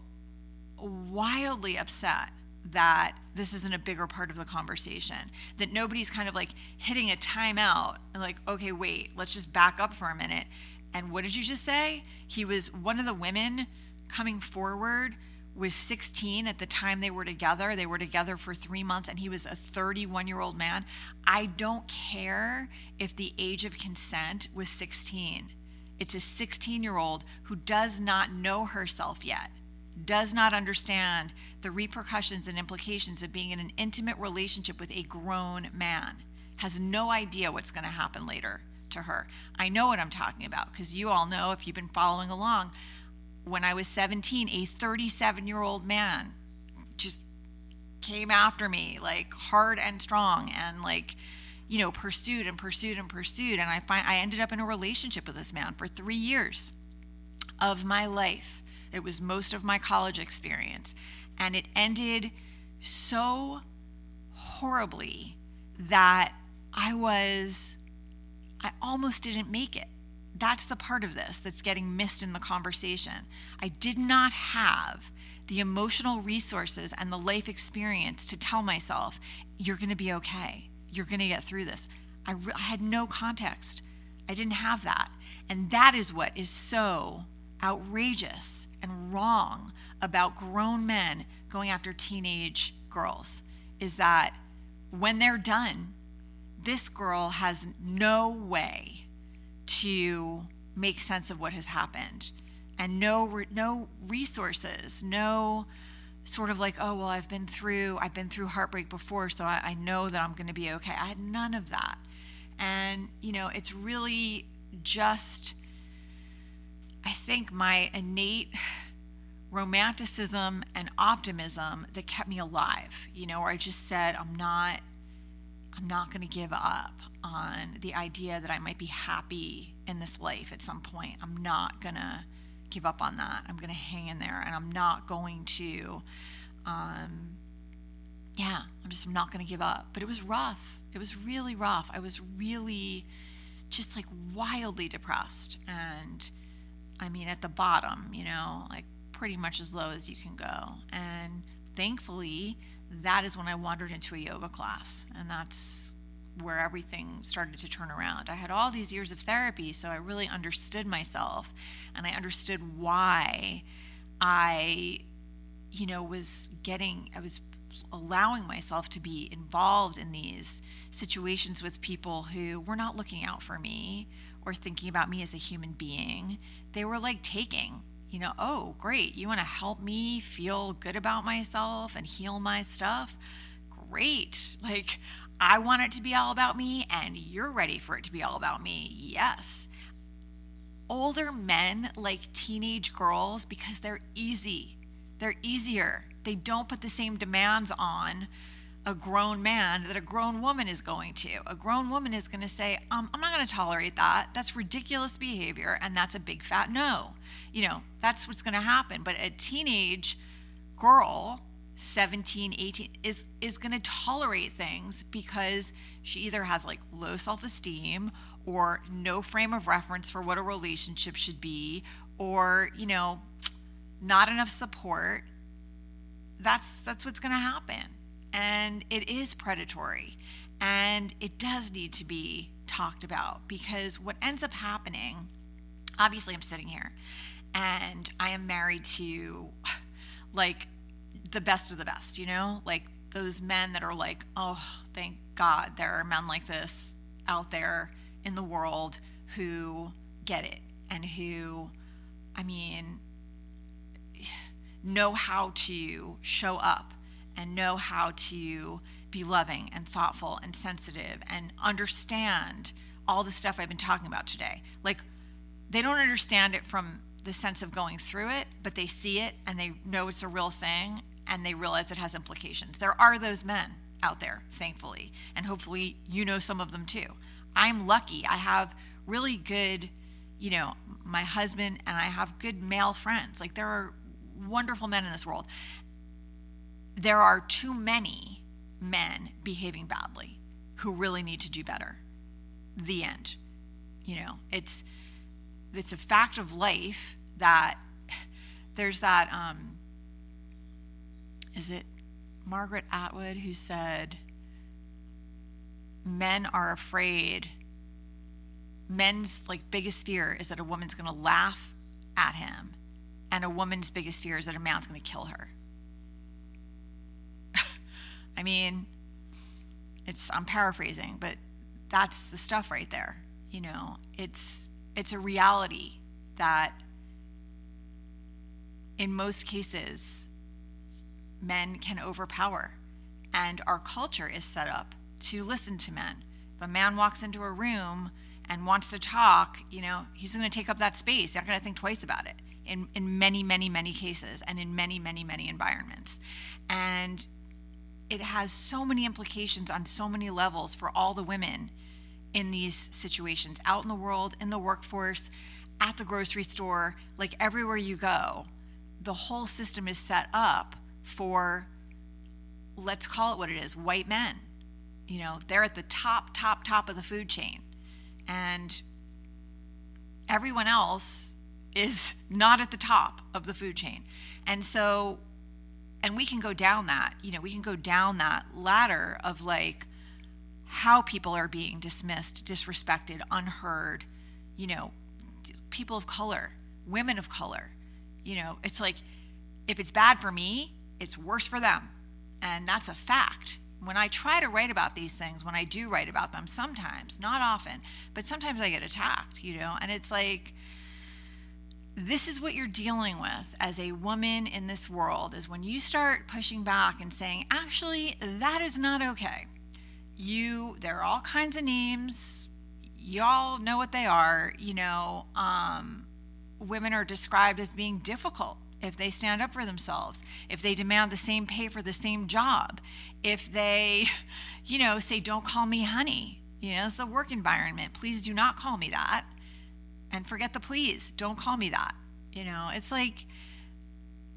wildly upset that this isn't a bigger part of the conversation, that nobody's kind of like hitting a timeout and like, okay, wait, let's just back up for a minute. And what did you just say? He was one of the women coming forward was 16 at the time they were together. They were together for 3 months and he was a 31-year-old man. I don't care if the age of consent was 16. It's a 16-year-old who does not know herself yet, does not understand the repercussions and implications of being in an intimate relationship with a grown man, has no idea what's going to happen later to her. I know what I'm talking about because you all know, if you've been following along, when I was 17, a 37-year-old man just came after me like hard and strong and like, pursued. And I ended up in a relationship with this man for 3 years of my life. It was most of my college experience. And it ended so horribly that I almost didn't make it. That's the part of this that's getting missed in the conversation. I did not have the emotional resources and the life experience to tell myself, you're going to be okay. You're going to get through this. I had no context. I didn't have that. And that is what is so outrageous and wrong about grown men going after teenage girls, is that when they're done, this girl has no way to make sense of what has happened, and no resources, no sort of like, oh, well, I've been through heartbreak before, so I know that I'm going to be okay. I had none of that. And, it's really just, I think, my innate romanticism and optimism that kept me alive, where I just said, I'm not going to give up on the idea that I might be happy in this life at some point. I'm not going to give up on that. I'm going to hang in there, and I'm not going to, I'm not going to give up. But it was rough. It was really rough. I was really just like wildly depressed. And I mean, at the bottom, like pretty much as low as you can go. And thankfully, that is when I wandered into a yoga class. And that's where everything started to turn around. I had all these years of therapy, so I really understood myself, and I understood why I was allowing myself to be involved in these situations with people who were not looking out for me or thinking about me as a human being. They were like taking, oh, great, you want to help me feel good about myself and heal my stuff? Great. Like, I want it to be all about me, and you're ready for it to be all about me. Yes. older men like teenage girls because they're easy. They're easier. They don't put the same demands on a grown man that a grown woman is going to. A grown woman is going to say, I'm not going to tolerate that. That's ridiculous behavior, and that's a big fat no. That's what's going to happen. But a teenage girl, 17, 18, is going to tolerate things because she either has like low self-esteem or no frame of reference for what a relationship should be, or, not enough support. That's what's going to happen. And it is predatory, and it does need to be talked about, because what ends up happening, obviously I'm sitting here and I am married to like the best of the best, like those men that are like, oh, thank God there are men like this out there in the world who get it and who, know how to show up and know how to be loving and thoughtful and sensitive and understand all the stuff I've been talking about today. Like, they don't understand it from the sense of going through it, but they see it and they know it's a real thing and they realize it has implications. There are those men out there, thankfully, and hopefully some of them too. I'm lucky. I have really good, my husband, and I have good male friends. Like, there are wonderful men in this world. There are too many men behaving badly who really need to do better. The end. It's a fact of life that there's that, is it Margaret Atwood who said, men are afraid, men's biggest fear is that a woman's going to laugh at him, and a woman's biggest fear is that a man's going to kill her. I'm paraphrasing, but that's the stuff right there. It's a reality that in most cases, men can overpower, and our culture is set up to listen to men. If a man walks into a room and wants to talk, he's going to take up that space. He's not going to think twice about it in many, many, many cases, and in many, many, many environments. And it has so many implications on so many levels for all the women in these situations, out in the world, in the workforce, at the grocery store, like everywhere you go. The whole system is set up for, let's call it what it is, white men. They're at the top of the food chain. And everyone else is not at the top of the food chain. And we can go down that, we can go down that ladder of how people are being dismissed, disrespected, unheard, people of color, women of color. It's like, if it's bad for me, it's worse for them. And that's a fact. When I try to write about these things, when I do write about them, sometimes, not often, but sometimes I get attacked, and it's like, this is what you're dealing with as a woman in this world, is when you start pushing back and saying, actually, that is not okay. There are all kinds of names. Y'all know what they are. Women are described as being difficult if they stand up for themselves, if they demand the same pay for the same job, if they, say, don't call me honey. It's a work environment. Please do not call me that. And forget the please. Don't call me that. It's like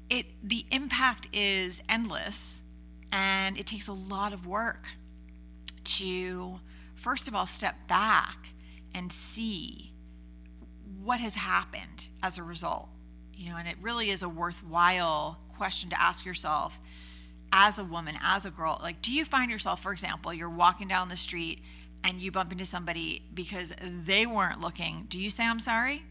the impact is endless, and it takes a lot of work to, first of all, step back and see what has happened as a result. And it really is a worthwhile question to ask yourself as a woman, as a girl. Do you find yourself, for example, you're walking down the street and you bump into somebody because they weren't looking, do you say, I'm sorry?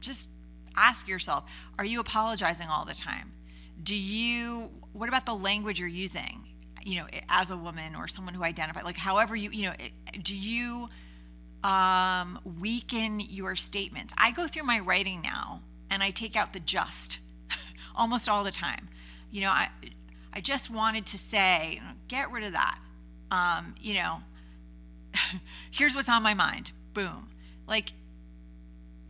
Just ask yourself, are you apologizing all the time? What about the language you're using, as a woman or someone who identifies, however do you weaken your statements? I go through my writing now and I take out the just almost all the time. I just wanted to say, get rid of that. Here's what's on my mind. Boom.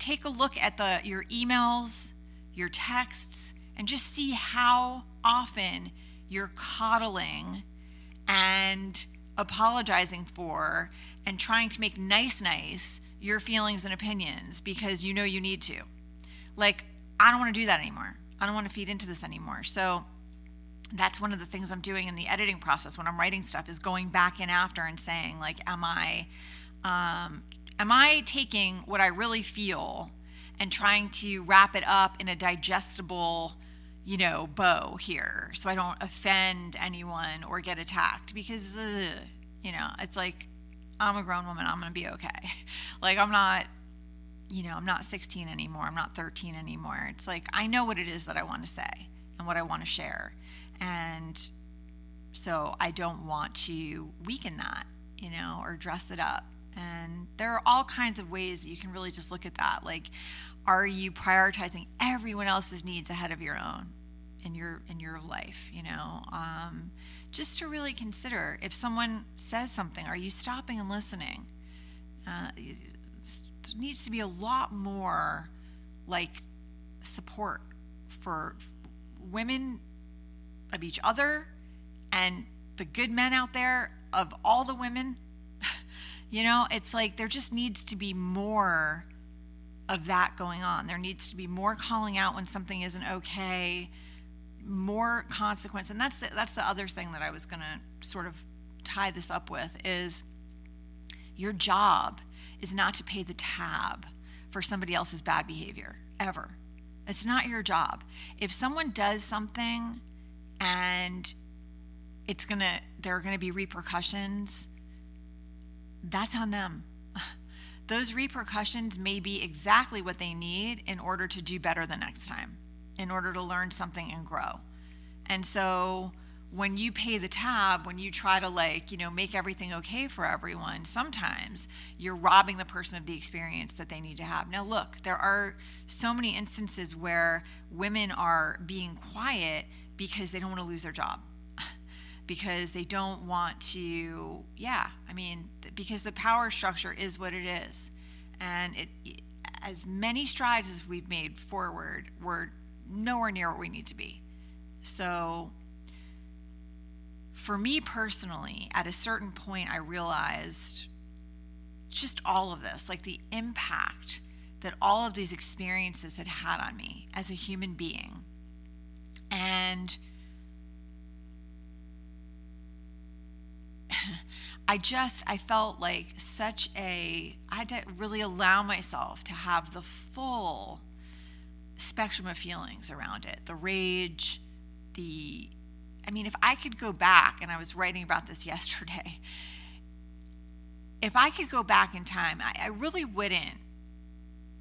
take a look at your emails, your texts, and just see how often you're coddling and apologizing for and trying to make nice your feelings and opinions because you know you need to. Like, I don't want to do that anymore. I don't want to feed into this anymore. So that's one of the things I'm doing in the editing process when I'm writing stuff, is going back in after and saying, like, am I taking what I really feel and trying to wrap it up in a digestible, bow here so I don't offend anyone or get attacked? Because, it's like, I'm a grown woman. I'm going to be okay. Like, I'm not 16 anymore. I'm not 13 anymore. It's like, I know what it is that I want to say and what I want to share. And so I don't want to weaken that, or dress it up. And there are all kinds of ways that you can really just look at that. Like, are you prioritizing everyone else's needs ahead of your own in your life? Just to really consider, if someone says something, are you stopping and listening? There needs to be a lot more like support for women of each other and the good men out there, of all the women. It's like there just needs to be more of that going on. There needs to be more calling out when something isn't okay, more consequence. And that's the other thing that I was going to sort of tie this up with, is your job is not to pay the tab for somebody else's bad behavior, ever. It's not your job. If someone does something and there are going to be repercussions, that's on them. Those repercussions may be exactly what they need in order to do better the next time, in order to learn something and grow. And so when you pay the tab, when you try to make everything okay for everyone, sometimes you're robbing the person of the experience that they need to have. Now look, there are so many instances where women are being quiet because they don't want to lose their job. Because they don't want to, because the power structure is what it is. And as many strides as we've made forward, we're nowhere near where we need to be. So for me personally, at a certain point, I realized just all of this, like the impact that all of these experiences had on me as a human being. And I felt like I had to really allow myself to have the full spectrum of feelings around it. The rage, if I could go back, and I was writing about this yesterday, if I could go back in time, I really wouldn't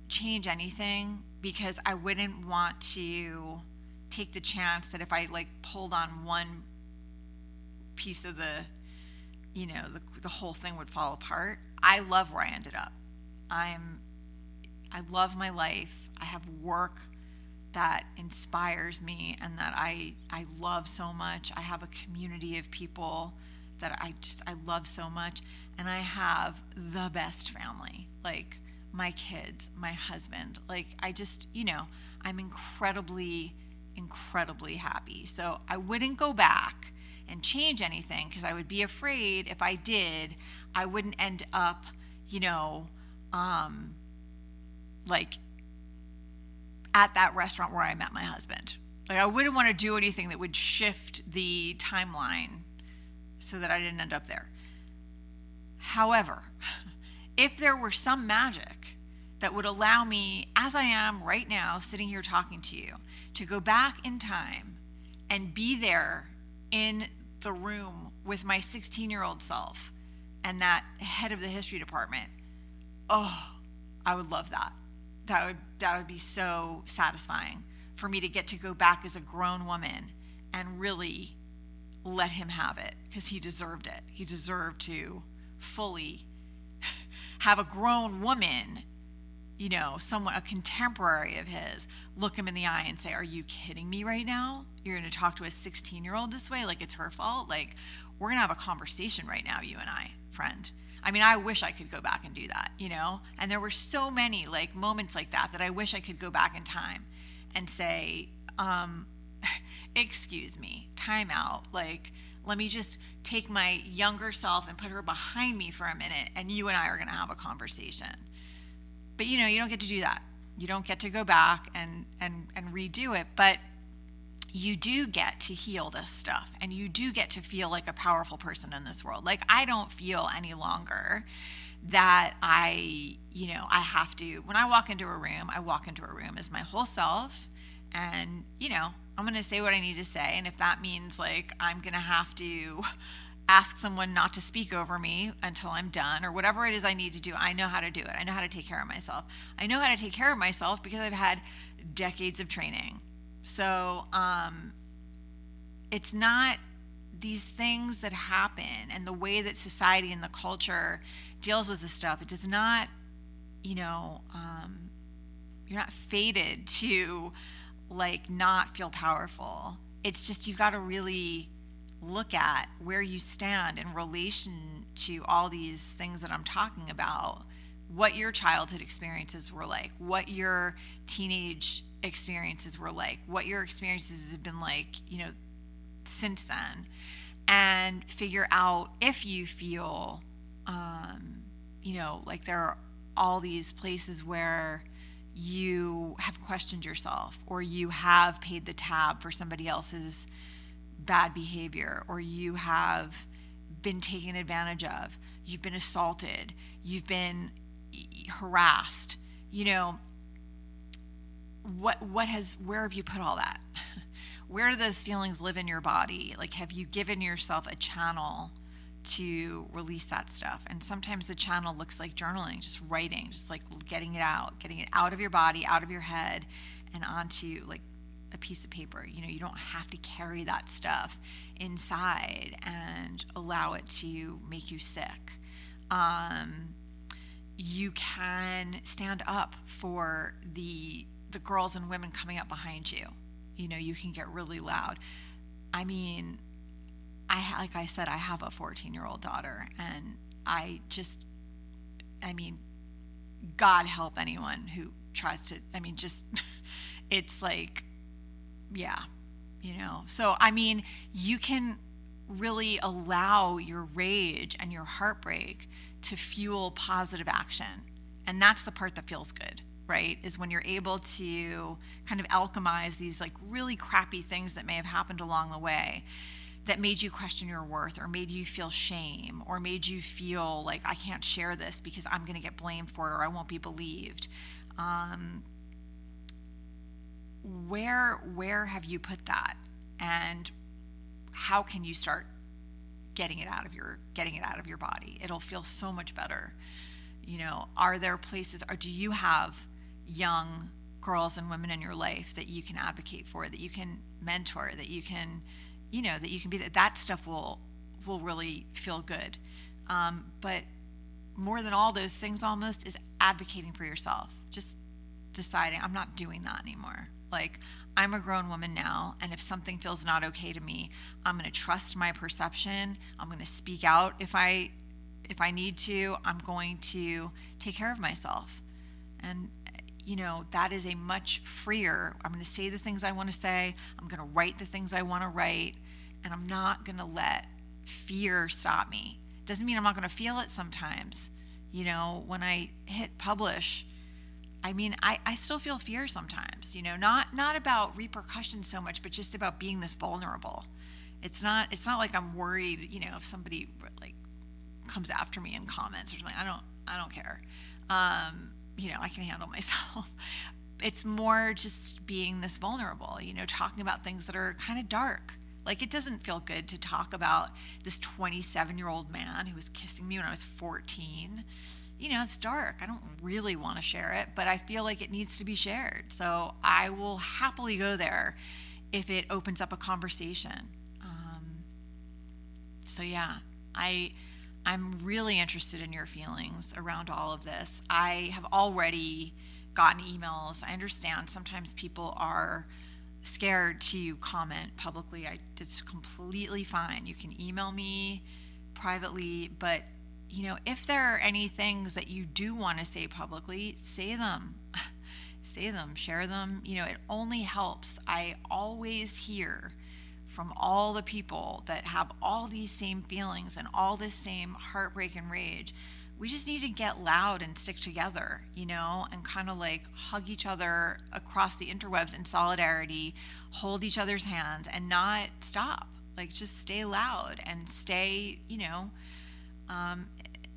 change anything, because I wouldn't want to take the chance that if I pulled on one piece of the whole thing would fall apart. I love where I ended up. I love my life. I have work that inspires me and that I love so much. I have a community of people that I love so much. And I have the best family, like my kids, my husband. I'm incredibly, incredibly happy. So I wouldn't go back and change anything, because I would be afraid if I did, I wouldn't end up, at that restaurant where I met my husband. I wouldn't want to do anything that would shift the timeline so that I didn't end up there. However, if there were some magic that would allow me, as I am right now, sitting here talking to you, to go back in time and be there in the room with my 16-year-old self and that head of the history department, I would love that. That would be so satisfying for me to get to go back as a grown woman and really let him have it, because he deserved it. He deserved to fully have a grown woman, a contemporary of his, look him in the eye and say, "Are you kidding me right now? You're going to talk to a 16-year-old this way? Like it's her fault? Like, we're going to have a conversation right now, you and I, friend. I mean, I wish I could go back and do that, And there were so many like moments like that I wish I could go back in time and say, excuse me, time out. Like, let me just take my younger self and put her behind me for a minute, and you and I are going to have a conversation. But you don't get to do that. You don't get to go back and redo it, but you do get to heal this stuff, and you do get to feel like a powerful person in this world. Like, I don't feel any longer that I have to, when I walk into a room as my whole self, and, I'm going to say what I need to say. And if that means like I'm going to have to ask someone not to speak over me until I'm done, or whatever it is I need to do, I know how to do it. I know how to take care of myself. I know how to take care of myself because I've had decades of training. So it's not these things that happen and the way that society and the culture deals with this stuff. It does not, you're not fated to like not feel powerful. It's just, you got to really look at where you stand in relation to all these things that I'm talking about, what your childhood experiences were like, what your teenage experiences were like, what your experiences have been like, since then, and figure out if you feel, like there are all these places where you have questioned yourself, or you have paid the tab for somebody else's bad behavior, or you have been taken advantage of, you've been assaulted, you've been harassed, where have you put all that? Where do those feelings live in your body? Like, have you given yourself a channel to release that stuff? And sometimes the channel looks like journaling, just writing, just like getting it out of your body, out of your head, and onto like a piece of paper. You don't have to carry that stuff inside and allow it to make you sick. You can stand up for the girls and women coming up behind you. You can get really loud. I mean, like I said, I have a 14-year-old daughter, and God help anyone who tries to, it's like, yeah, So, you can really allow your rage and your heartbreak to fuel positive action. And that's the part that feels good, right? Is when you're able to kind of alchemize these like really crappy things that may have happened along the way that made you question your worth, or made you feel shame, or made you feel like I can't share this because I'm going to get blamed for it, or I won't be believed. Where have you put that, and how can you start getting it out of your body? It'll feel so much better. Are there places, or do you have young girls and women in your life that you can advocate for, that you can mentor, that you can be, that stuff will really feel good. But more than all those things almost is advocating for yourself. Just deciding, I'm not doing that anymore. Like, I'm a grown woman now, and if something feels not okay to me, I'm going to trust my perception. I'm going to speak out if I need to. I'm going to take care of myself. And that is a much freer, I'm going to say the things I want to say. I'm going to write the things I want to write. And I'm not going to let fear stop me. Doesn't mean I'm not going to feel it sometimes. When I hit publish, I still feel fear sometimes, not about repercussions so much, but just about being this vulnerable. It's not like I'm worried, if somebody like comes after me in comments or something. I don't care. I can handle myself. It's more just being this vulnerable, talking about things that are kind of dark. Like, it doesn't feel good to talk about this 27-year-old man who was kissing me when I was 14. It's dark. I don't really want to share it, but I feel like it needs to be shared. So I will happily go there if it opens up a conversation. So yeah, I'm really interested in your feelings around all of this. I have already gotten emails. I understand sometimes people are scared to comment publicly. It's completely fine. You can email me privately, but if there are any things that you do want to say publicly, say them. Say them, share them. It only helps. I always hear from all the people that have all these same feelings and all this same heartbreak and rage. We just need to get loud and stick together, and kind of like hug each other across the interwebs in solidarity, hold each other's hands, and not stop. Like, just stay loud and stay,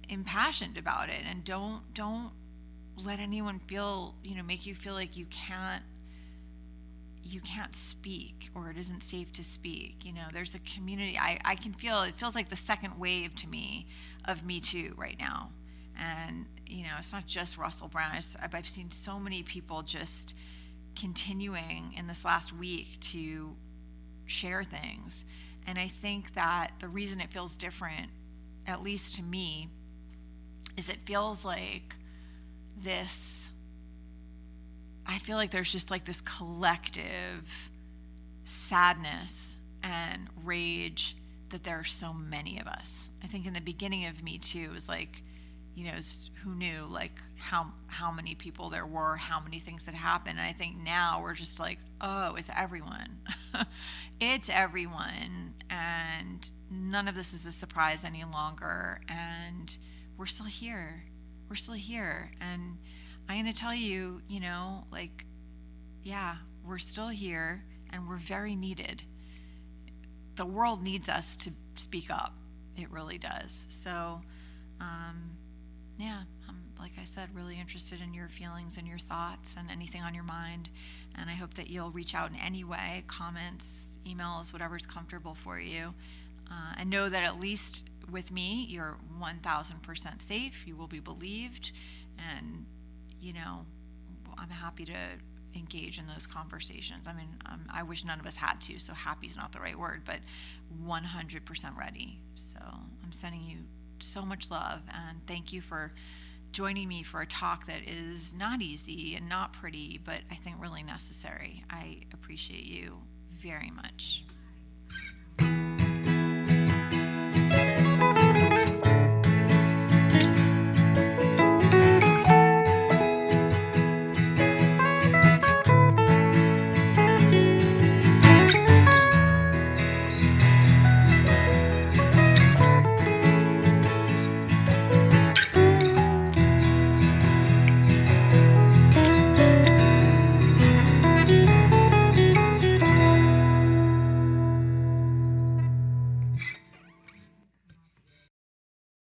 impassioned about it, and don't let anyone make you feel like you can't speak, or it isn't safe to speak. There's a community. I can feel, it feels like the second wave to me of Me Too right now. And, it's not just Russell Brand. I've seen so many people just continuing in this last week to share things. And I think that the reason it feels different, at least to me, is it feels like I feel like there's just like this collective sadness and rage that there are so many of us. I think in the beginning of Me Too, it was like, who knew like how many people there were, how many things that happened. And I think now we're just like, oh, it's everyone. It's everyone. And none of this is a surprise any longer. And we're still here. We're still here. And I'm going to tell you, we're still here, and we're very needed. The world needs us to speak up. It really does. So, I'm, like I said, really interested in your feelings and your thoughts and anything on your mind. And I hope that you'll reach out in any way, comments, emails, whatever's comfortable for you. And know that at least with me, you're 1,000% safe. You will be believed. And, I'm happy to engage in those conversations. I mean, I wish none of us had to, so happy is not the right word, but 100% ready. So I'm sending you so much love, and thank you for joining me for a talk that is not easy and not pretty, but I think really necessary. I appreciate you very much.